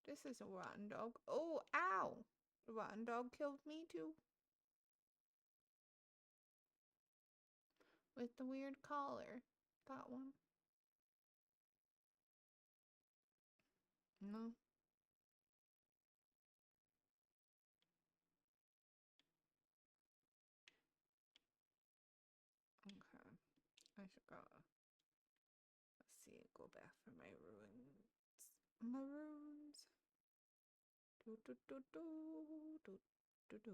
This is a rotten dog. Oh, ow! The rotten dog killed me too. With the weird collar. That one. No. Okay. I should go. Let's see. Go back for my ruins. My runes. Do do do do do do do.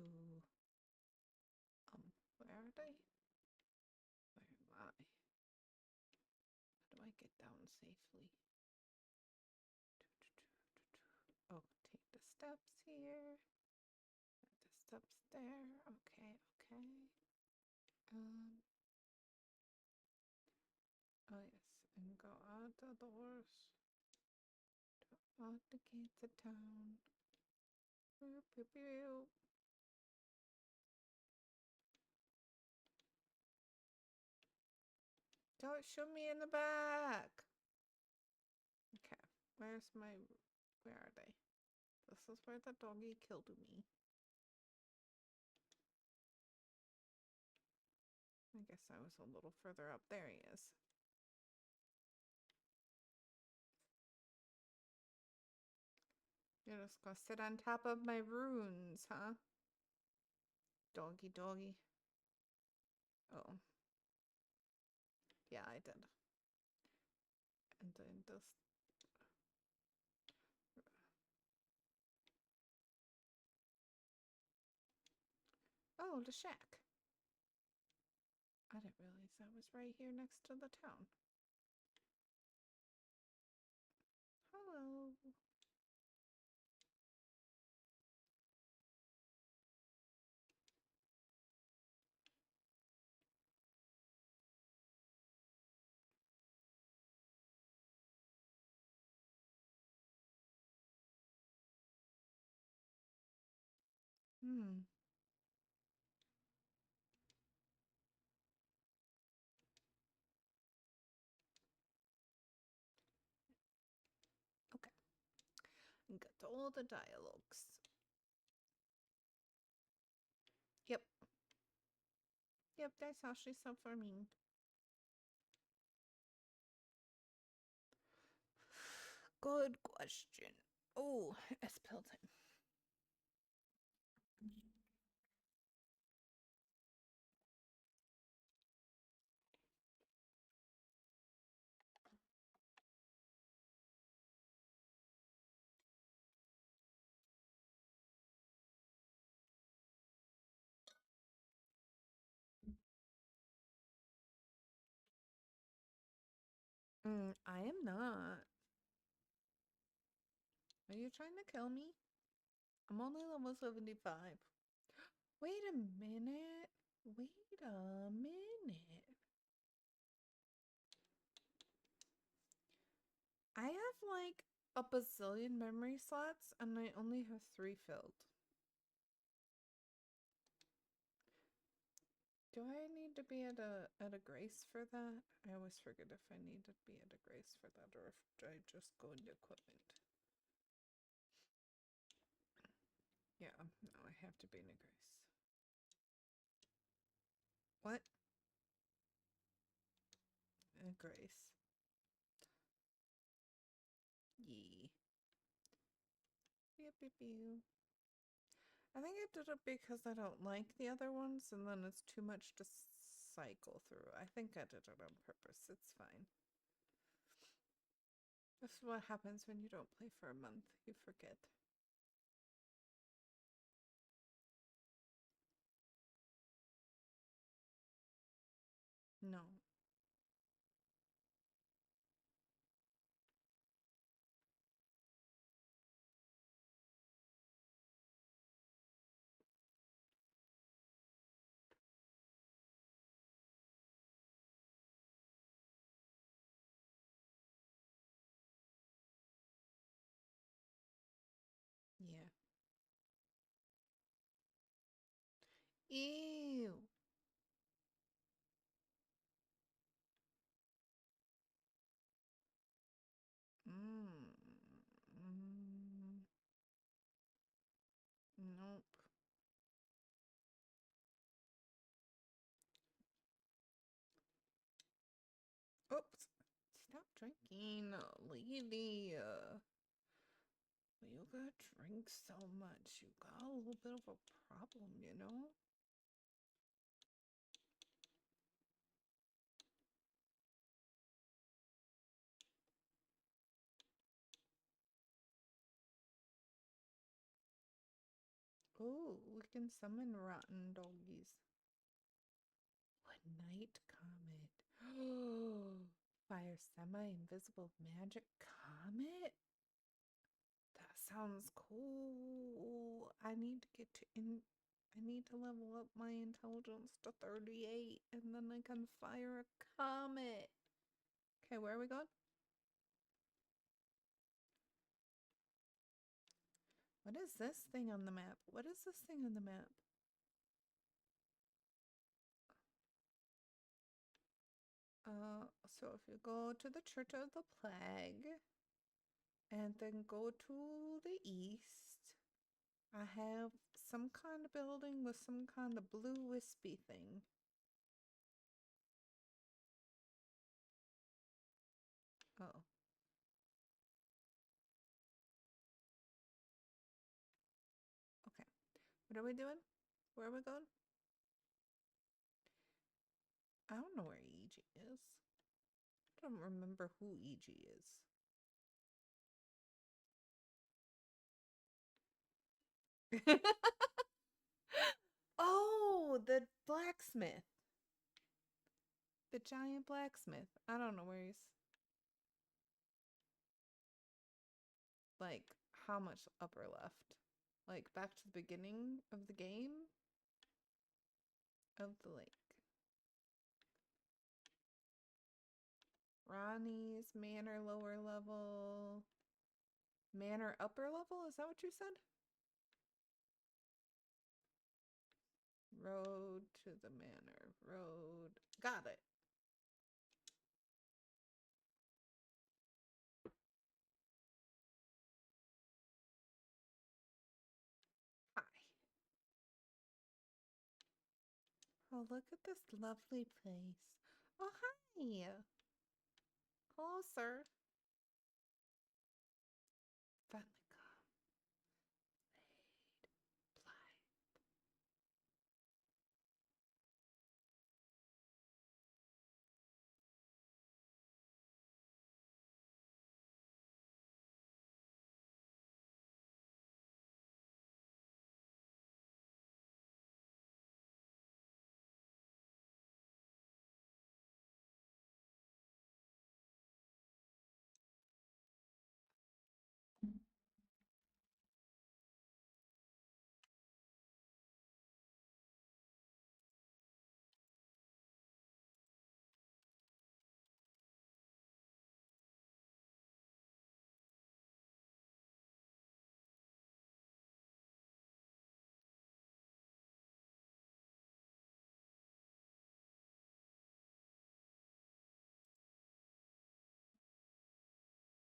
Where are they? Where am I? How do I get down safely. Oh, take the steps here. The steps there. Okay, okay. Oh yes, and go out the doors. Out the gates of town. Pew, pew, pew. Don't shoot me in the back. Okay, where are they? This is where the doggy killed me. I guess I was a little further up. There he is. You're just gonna sit on top of my runes, huh? Doggy, doggy. Oh. Yeah, I did. And then this. Oh, the shack. I didn't realize that was right here next to the town. Hello. Hmm. Okay. Got all the dialogues. Yep. Yep, that's how she said for me. Good question. Oh, it's pill time. I am not. Are you trying to kill me? I'm only level 75. Wait a minute. Wait a minute. I have like a bazillion memory slots and I only have 3 filled. Do I need to be at a grace for that? I always forget if I need to be at a grace for that or if I just go into equipment. Yeah, no, I have to be in a grace. What? A grace. Yee. Pew, pew, pew. I think I did it because I don't like the other ones and then it's too much to cycle through. I think I did it on purpose. It's fine. This is what happens when you don't play for a month. You forget. No. Yeah. Ew. Mm. Mm. Nope. Oops. Stop drinking, lady. You got drink so much. You got a little bit of a problem, you know? Oh, we can summon rotten doggies. What night comet? Oh, Fire semi-invisible magic comet? That sounds cool. I need to level up my intelligence to 38 and then I can fire a comet. Okay, where are we going? What is this thing on the map? What is this thing on the map? So if you go to the Church of the Plague and then go to the east, I have some kind of building with some kind of blue wispy thing. Oh. Okay. What are we doing? Where are we going? I don't know where EG is. I don't remember who EG is. Oh, the blacksmith. The giant blacksmith. I don't know where he's. Like, how much upper left? Like, back to the beginning of the game? Of the lake. Ronnie's manor lower level. Manor upper level? Is that what you said? Road to the manor. Road. Got it. Hi. Oh, look at this lovely place. Oh, hi. Hello, sir. Finally come. Laid. Fly.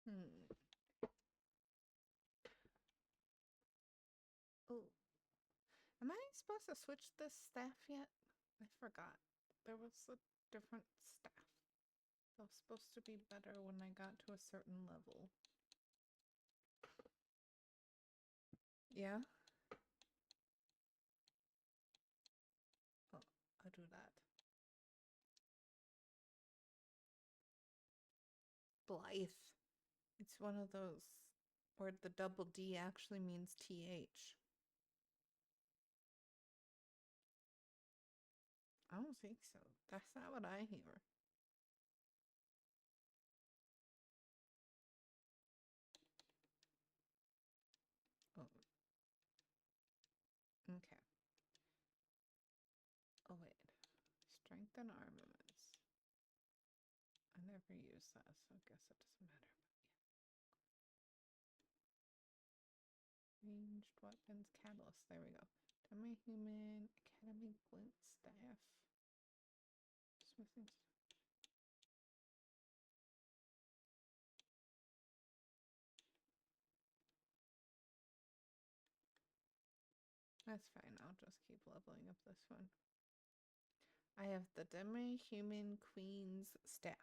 Hmm. Oh, am I supposed to switch this staff yet? I forgot. There was a different staff. It was supposed to be better when I got to a certain level. Yeah? Oh, I'll do that. Blythe. It's one of those where the double D actually means TH. I don't think so. That's not what I hear. Oh, okay. Oh, wait. Strengthen armaments. I never use that, so I guess it doesn't matter. Ranged weapons, catalyst. There we go. Demi-human, academy glint staff. Smithing. That's fine. I'll just keep leveling up this one. I have the demi-human queen's staff.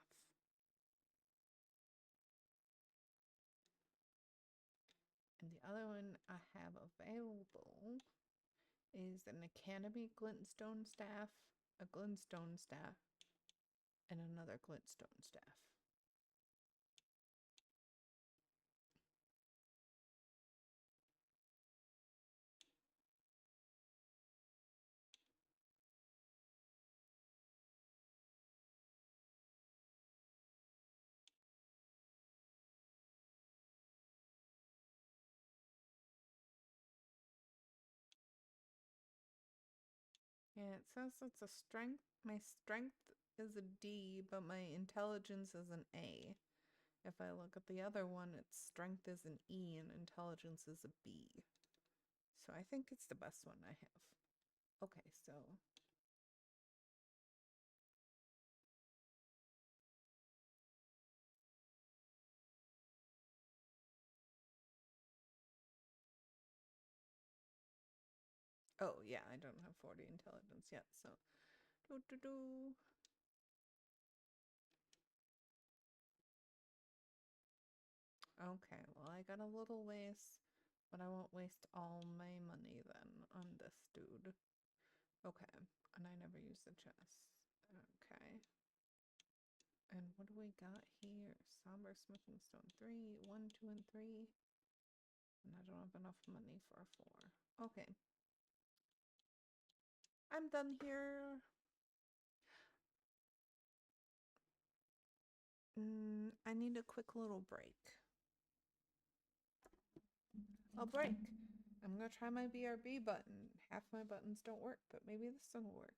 And the other one I have available is an academy glintstone staff, a glintstone staff, and another glintstone staff. It says it's a strength. My strength is a D, but my intelligence is an A. If I look at the other one, its strength is an E and intelligence is a B. So I think it's the best one I have. Okay, so oh yeah, I don't have 40 intelligence yet, so do do do. Okay, well I got a little waste, but I won't waste all my money then on this dude. Okay, and I never use the chest. Okay. And what do we got here? Somber smithing stone 3, 1, 2, and 3. And I don't have enough money for a 4. Okay. I'm done here. I need a quick little break. I'll break. I'm gonna try my BRB button. Half my buttons don't work, but maybe this one will work.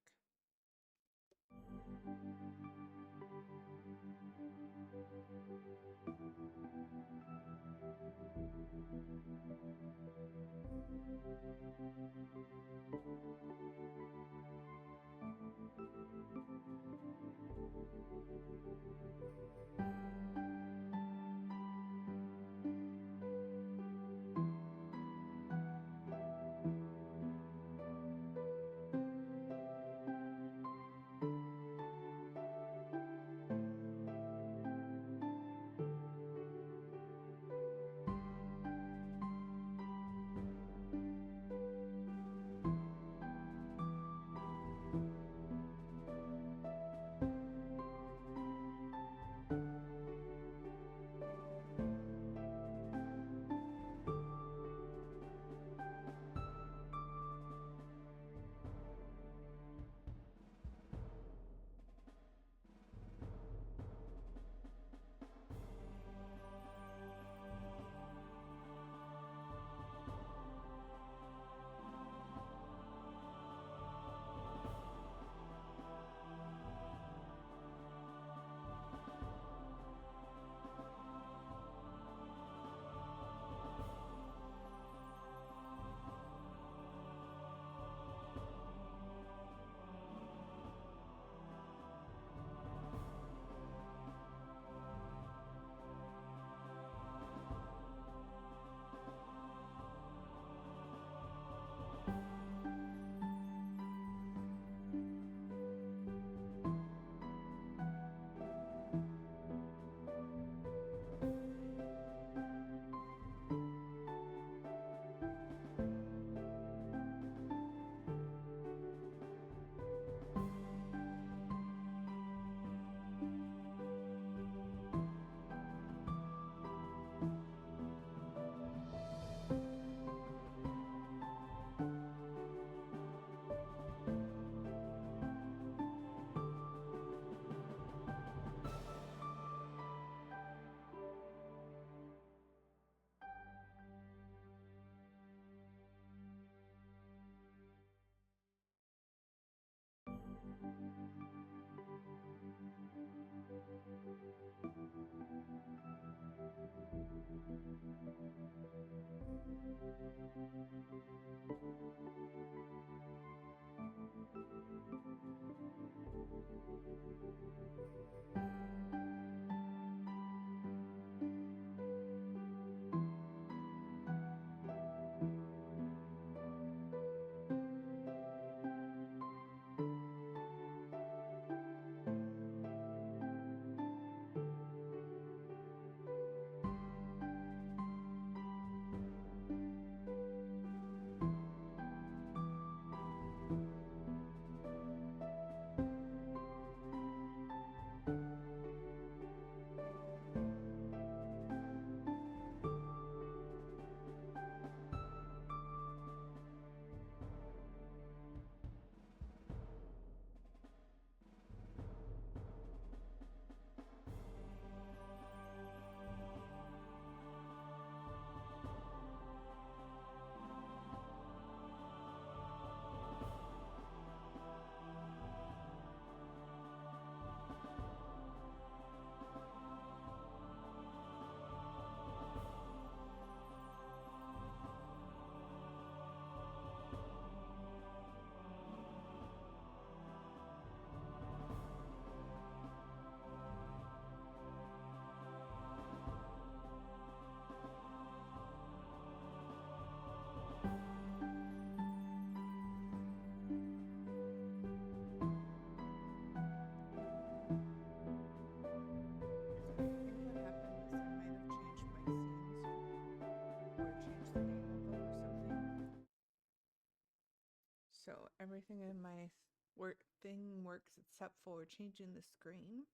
everything in my work thing works except for changing the screen.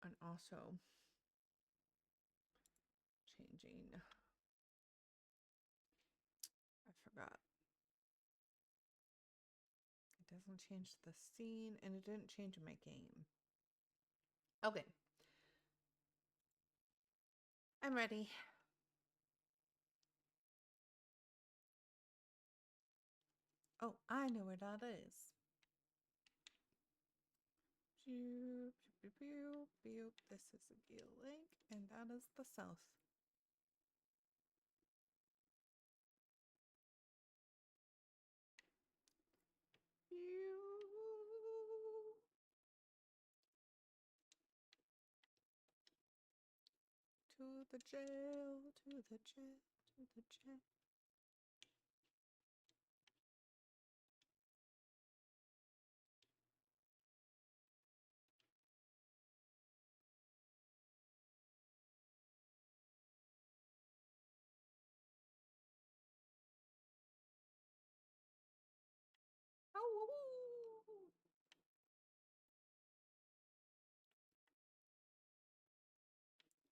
And also changing, I forgot. It doesn't change the scene and it didn't change my game. Okay. I'm ready. Oh, I know where that is. This is a Gale Lake, and that is the south. To the jail, to the jail, to the jail. Oh,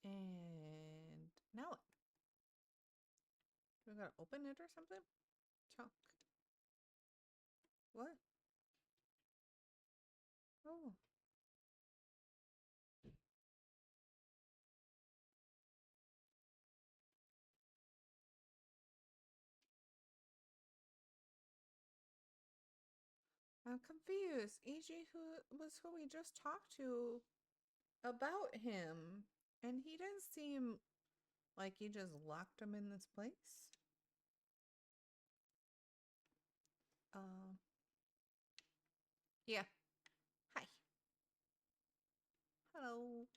and now what? Do we gotta open it or something? Chunk. What? Oh. I'm confused. EG who we just talked to about him, and he didn't seem like you just locked him in this place. Uh, yeah. Hi. Hello.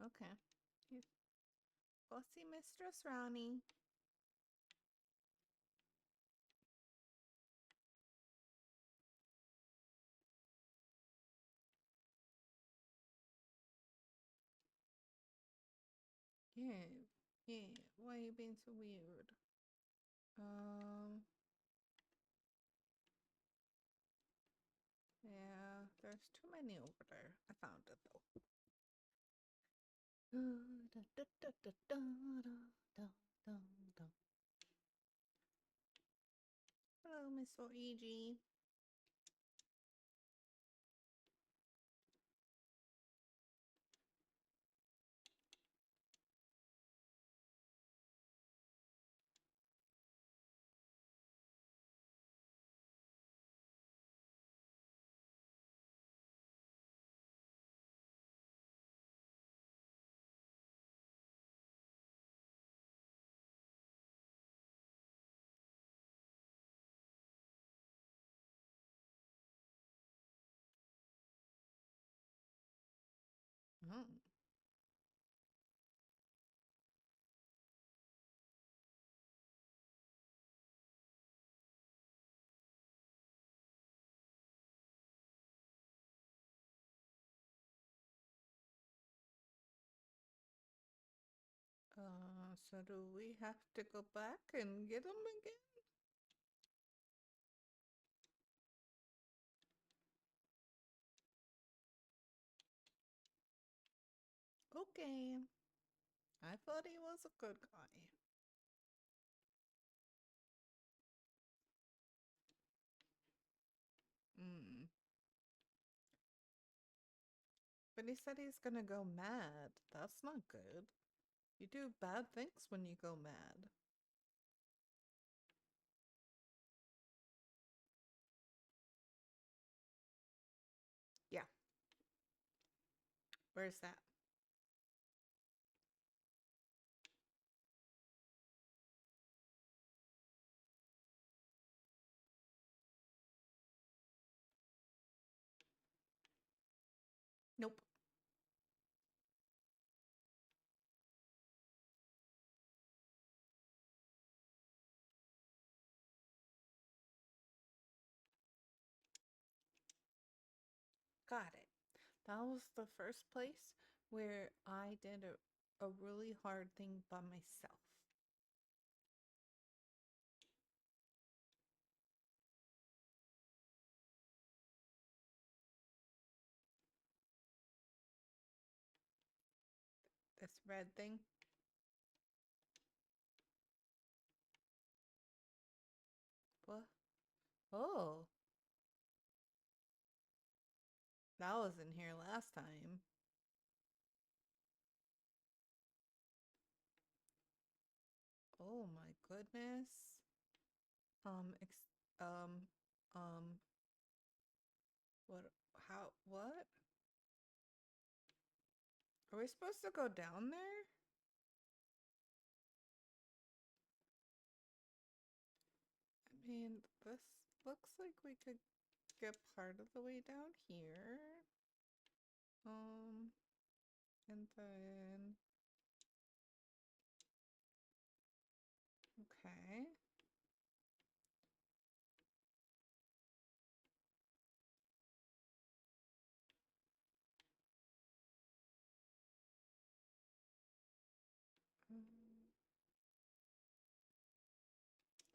Okay. Go see Mistress Ronnie. Yeah. Yeah. Why are you being so weird? Yeah, there's too many over there. I found it though. Hello, Miss Luigi. Oh. So do we have to go back and get them again? Okay. I thought he was a good guy. Mm. But he said he's gonna go mad. That's not good. You do bad things when you go mad. Yeah. Where's that? Nope. Got it. That was the first place where I did a really hard thing by myself. This red thing. What? Oh, that was in here last time. Oh my goodness. Um, ex um, um, what? How? What? Are we supposed to go down there? I mean, this looks like we could get part of the way down here. Um, and then, okay.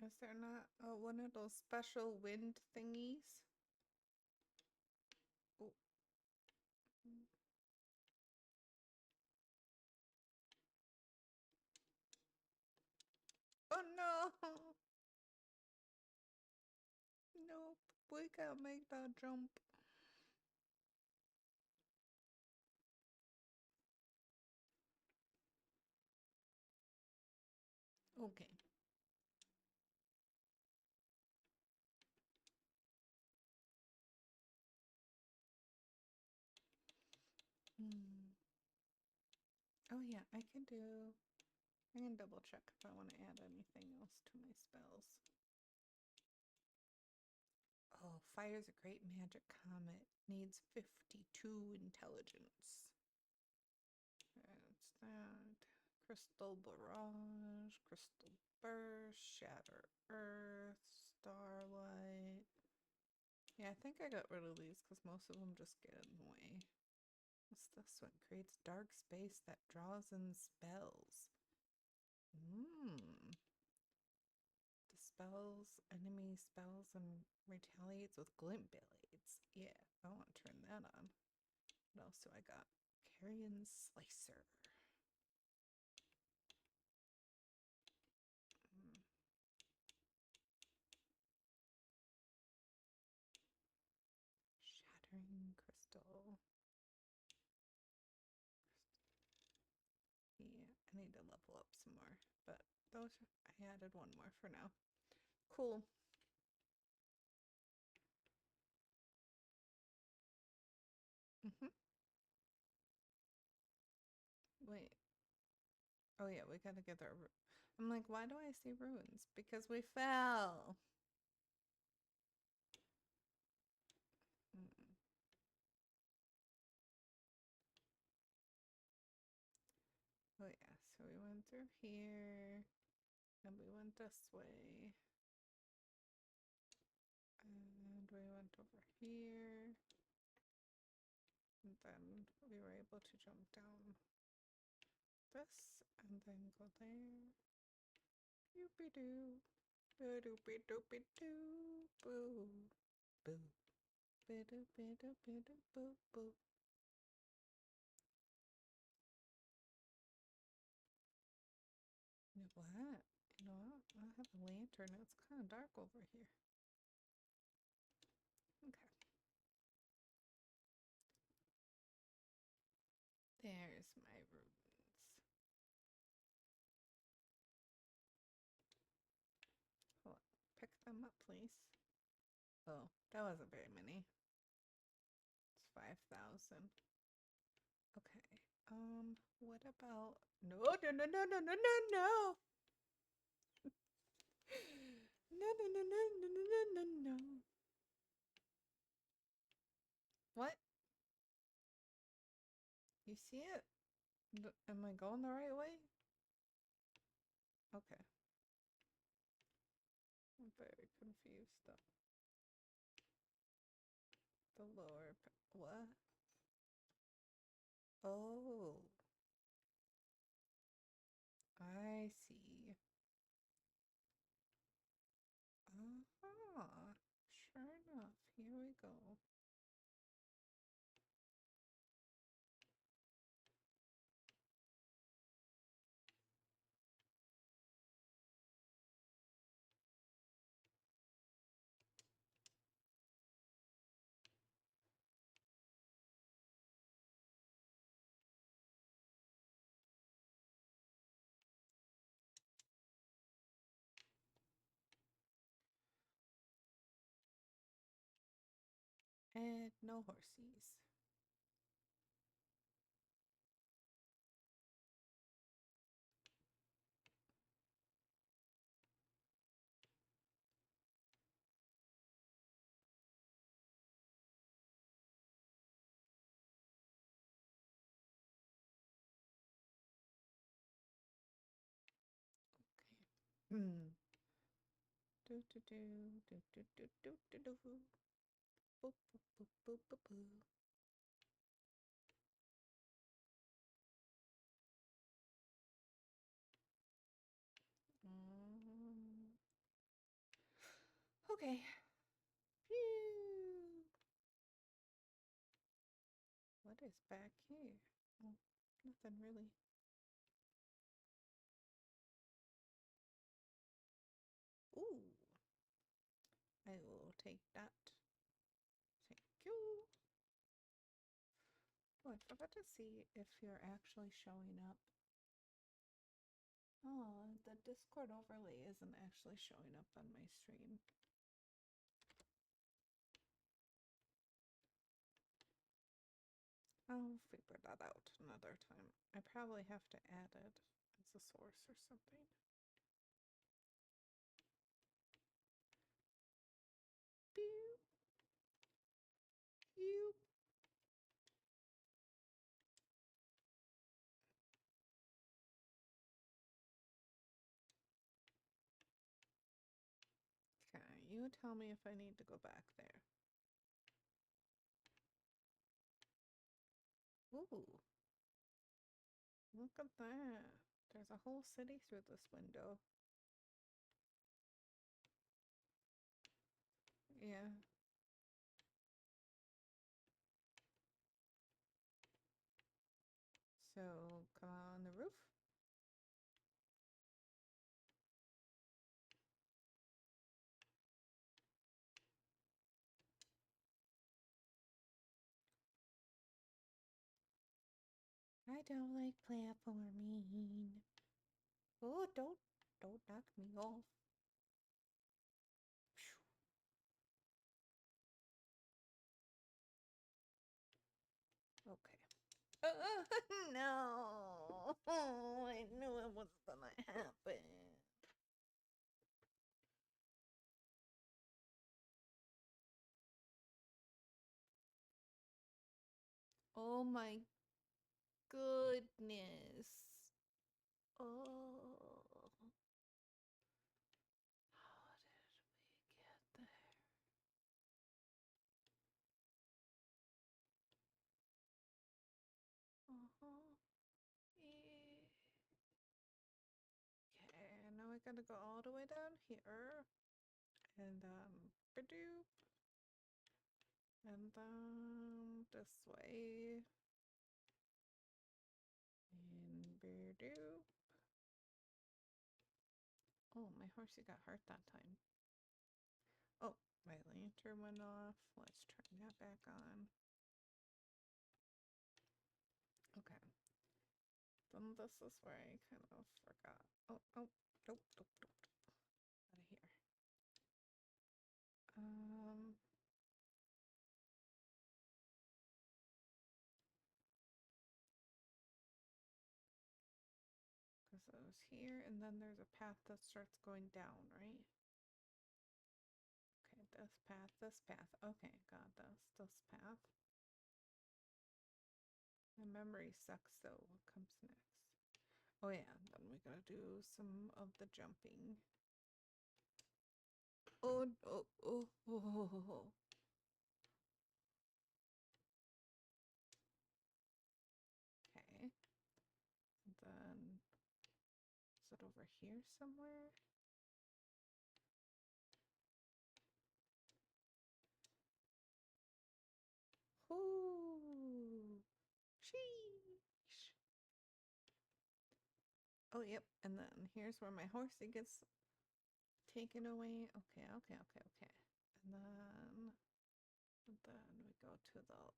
Is there not one of those special wind thingies? Oh, oh no! Nope, we can't make that jump. Okay. Hmm. Oh yeah, I can double check if I want to add anything else to my spells. Oh, fire's a great magic comet. Needs 52 intelligence. That's that. Crystal barrage, crystal burst, shatter earth, starlight. Yeah, I think I got rid of these because most of them just get in the way. What's this one? Creates dark space that draws in spells. Mmm. Dispels enemy spells and retaliates with glint blades. Yeah, I want to turn that on. What else do I got? Carrion Slicer. Mm. Shattering Crystal. Yeah, I need to level up some more, but those I added one more for now. Cool. Mm-hmm. Wait. Oh yeah, we gotta get our. I'm like, why do I see ruins? Because we fell. Mm. Oh yeah, so we went through here, and we went this way, and we went over here, and then we were able to jump down this, and then go there. Doopy doo. Doopy doopy doo. Boo. Boo. Bidoo bidoo bidoo boo boo. You know what? You know what? I have a lantern. It's kind of dark over here. Okay. There's my runes. Hold on. Pick them up, please. Oh, that wasn't very many. It's 5,000. Okay. What about no no no no no no no no no no no no no no no no. What? You see it? Am I going the right way? Okay. I'm very confused though. The lower What? Oh, I see. Uh-huh. Sure enough, here we go. And no horsies. Okay. Hmm. Do do do do do do do do do. Boop boop boop boop boop boop. Mm. Okay. Phew. What is back here? Oh, nothing really. Ooh, I will take that. Thank you. Oh, I forgot to see if you're actually showing up. Oh, the Discord overlay isn't actually showing up on my stream. I'll figure that out another time. I probably have to add it as a source or something. Pew, pew. Okay, you tell me if I need to go back there. Ooh, look at that. There's a whole city through this window. Yeah. So, come on the roof. I don't like platforming. Oh, don't knock me off. Okay. No. Oh, I knew it was gonna happen. Oh my goodness. Oh. How did we get there? Uh-huh. Yeah. Okay, now we gotta go all the way down here. And Badoop. And this way. And Badoop. Oh, my horsey got hurt that time. Oh, my lantern went off. Let's turn that back on. Okay. Then this is where I kind of forgot. Oh, nope. Out of here. Because it was here, and then there's a path that starts going down, right? Okay, this path, this path. Okay, got this path. My memory sucks though. What comes next? Oh yeah, then we gotta do some of the jumping. Oh. over here somewhere. Ooh. Sheesh. Oh, yep. And then here's where my horsey gets taken away. Okay, okay, okay, okay. And then we go to the,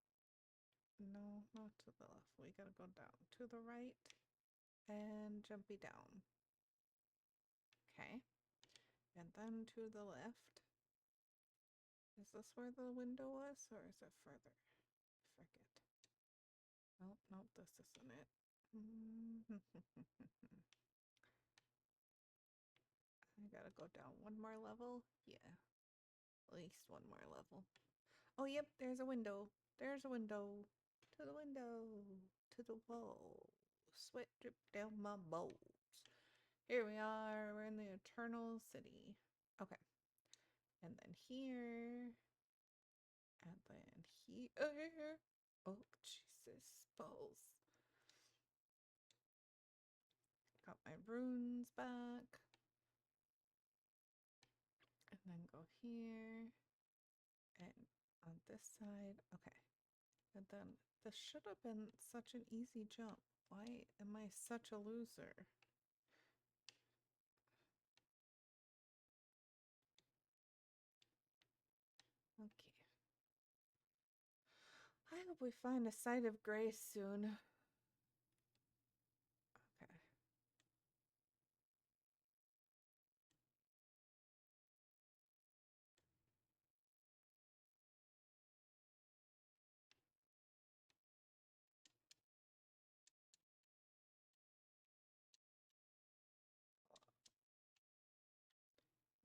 no, not to the left. We gotta go down to the right and jumpy down. Okay. And then to the left. Is this where the window was, or is it further? Forget. Nope, nope, this isn't it. I gotta go down one more level. Yeah, at least one more level. Oh, yep, there's a window. There's a window. To the window. To the wall. Sweat drip down my balls. Here we are. We're in the Eternal City. Okay. And then here. And then here. Oh, Jesus. Balls. Got my runes back. And then go here. And on this side. Okay. And then this should have been such an easy jump. Why am I such a loser? Okay. I hope we find a site of grace soon. Okay.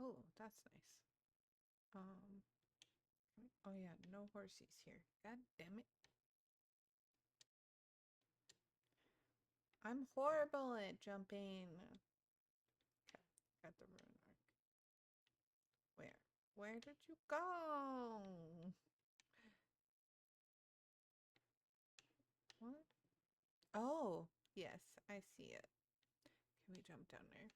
Oh, that's nice. Oh yeah, no horsies here. God damn it. I'm horrible at jumping. Okay, got the rune arc. Where? Where did you go? What? Oh, yes, I see it. Can we jump down there?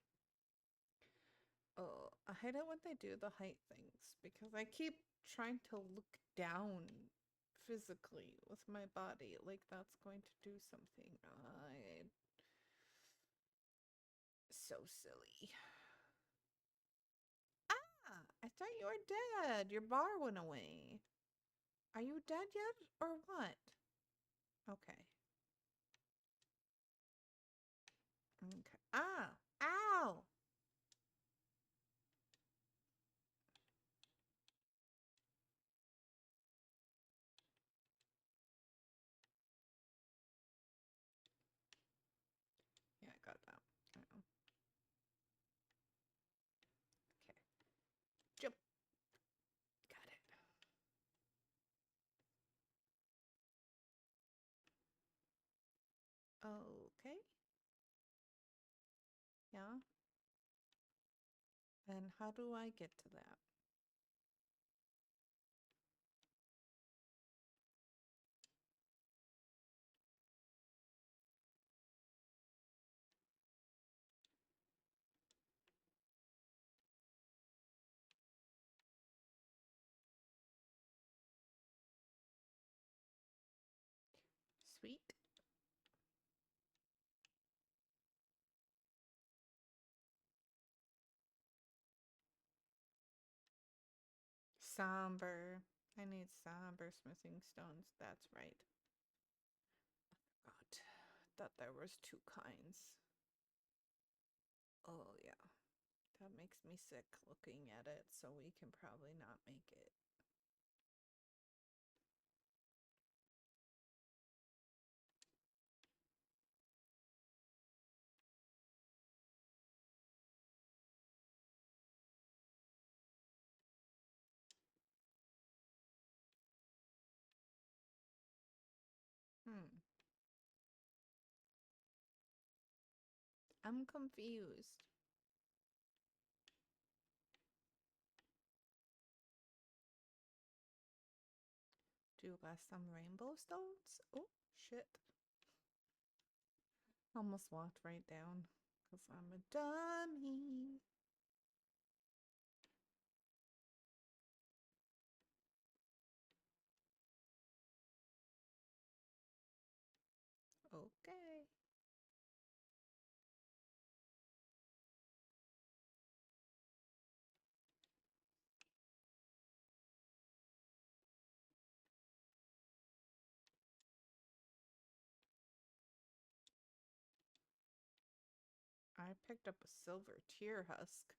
Oh, I hate it when they do the height things because I keep trying to look down physically with my body like that's going to do something. So silly. Ah, I thought you were dead. Your bar went away. Are you dead yet or what? Okay. Okay. Ah, ow. Yeah, I got that. Okay. Jump. Got it. Okay. Yeah. And how do I get to that? Sweet. Somber. I need somber smithing stones. That's right. God, thought there was two kinds. Oh yeah. That makes me sick looking at it, so we can probably not make it. I'm confused. Do you got some rainbow stones? Oh, shit. Almost walked right down. 'Cause I'm a dummy. Okay. I picked up a silver tear husk.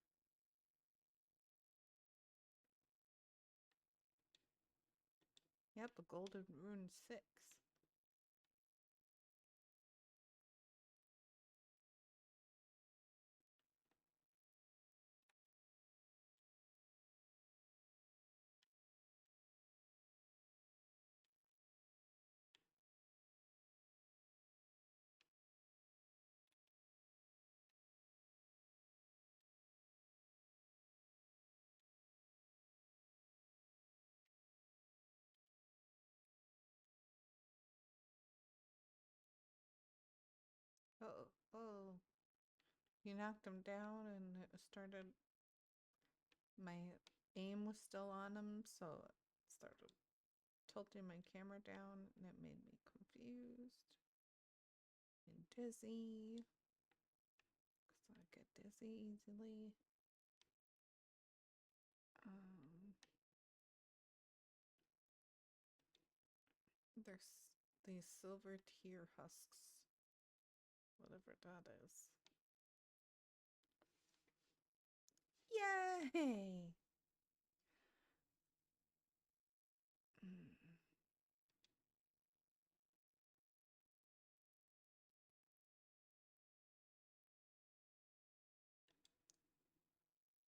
Yep, a golden rune 6. Oh, oh. You knocked him down and it started. My aim was still on him, so it started tilting my camera down and it made me confused and dizzy. Because I get dizzy easily. There's these silver tear husks. Whatever that is. Yay!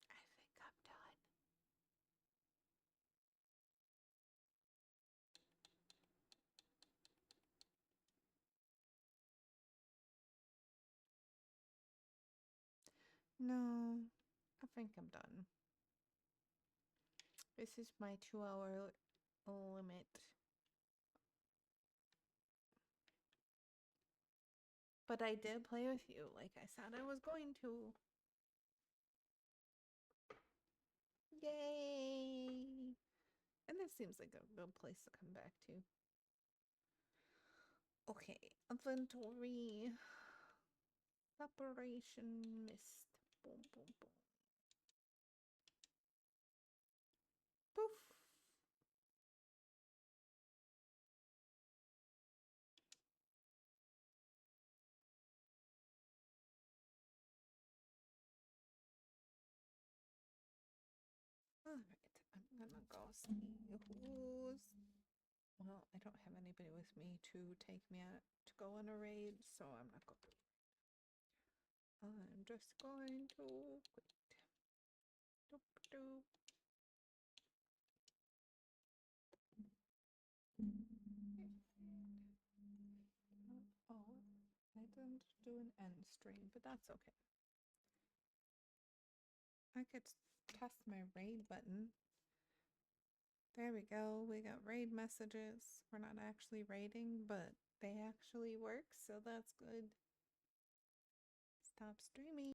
I think I'm done. No, I think I'm done. This is my 2-hour limit. But I did play with you like I said I was going to. Yay! And this seems like a good place to come back to. Okay, inventory. Separation mist. Boom, boom, boom. Poof. Alright, I'm gonna go see who's. Well, I don't have anybody with me to take me out to go on a raid, so I'm not going to. I'm just going to quit. Doop doop. Oh, I didn't do an end stream, but that's okay. I could test my raid button. There we go. We got raid messages. We're not actually raiding, but they actually work, so that's good. Stop streaming.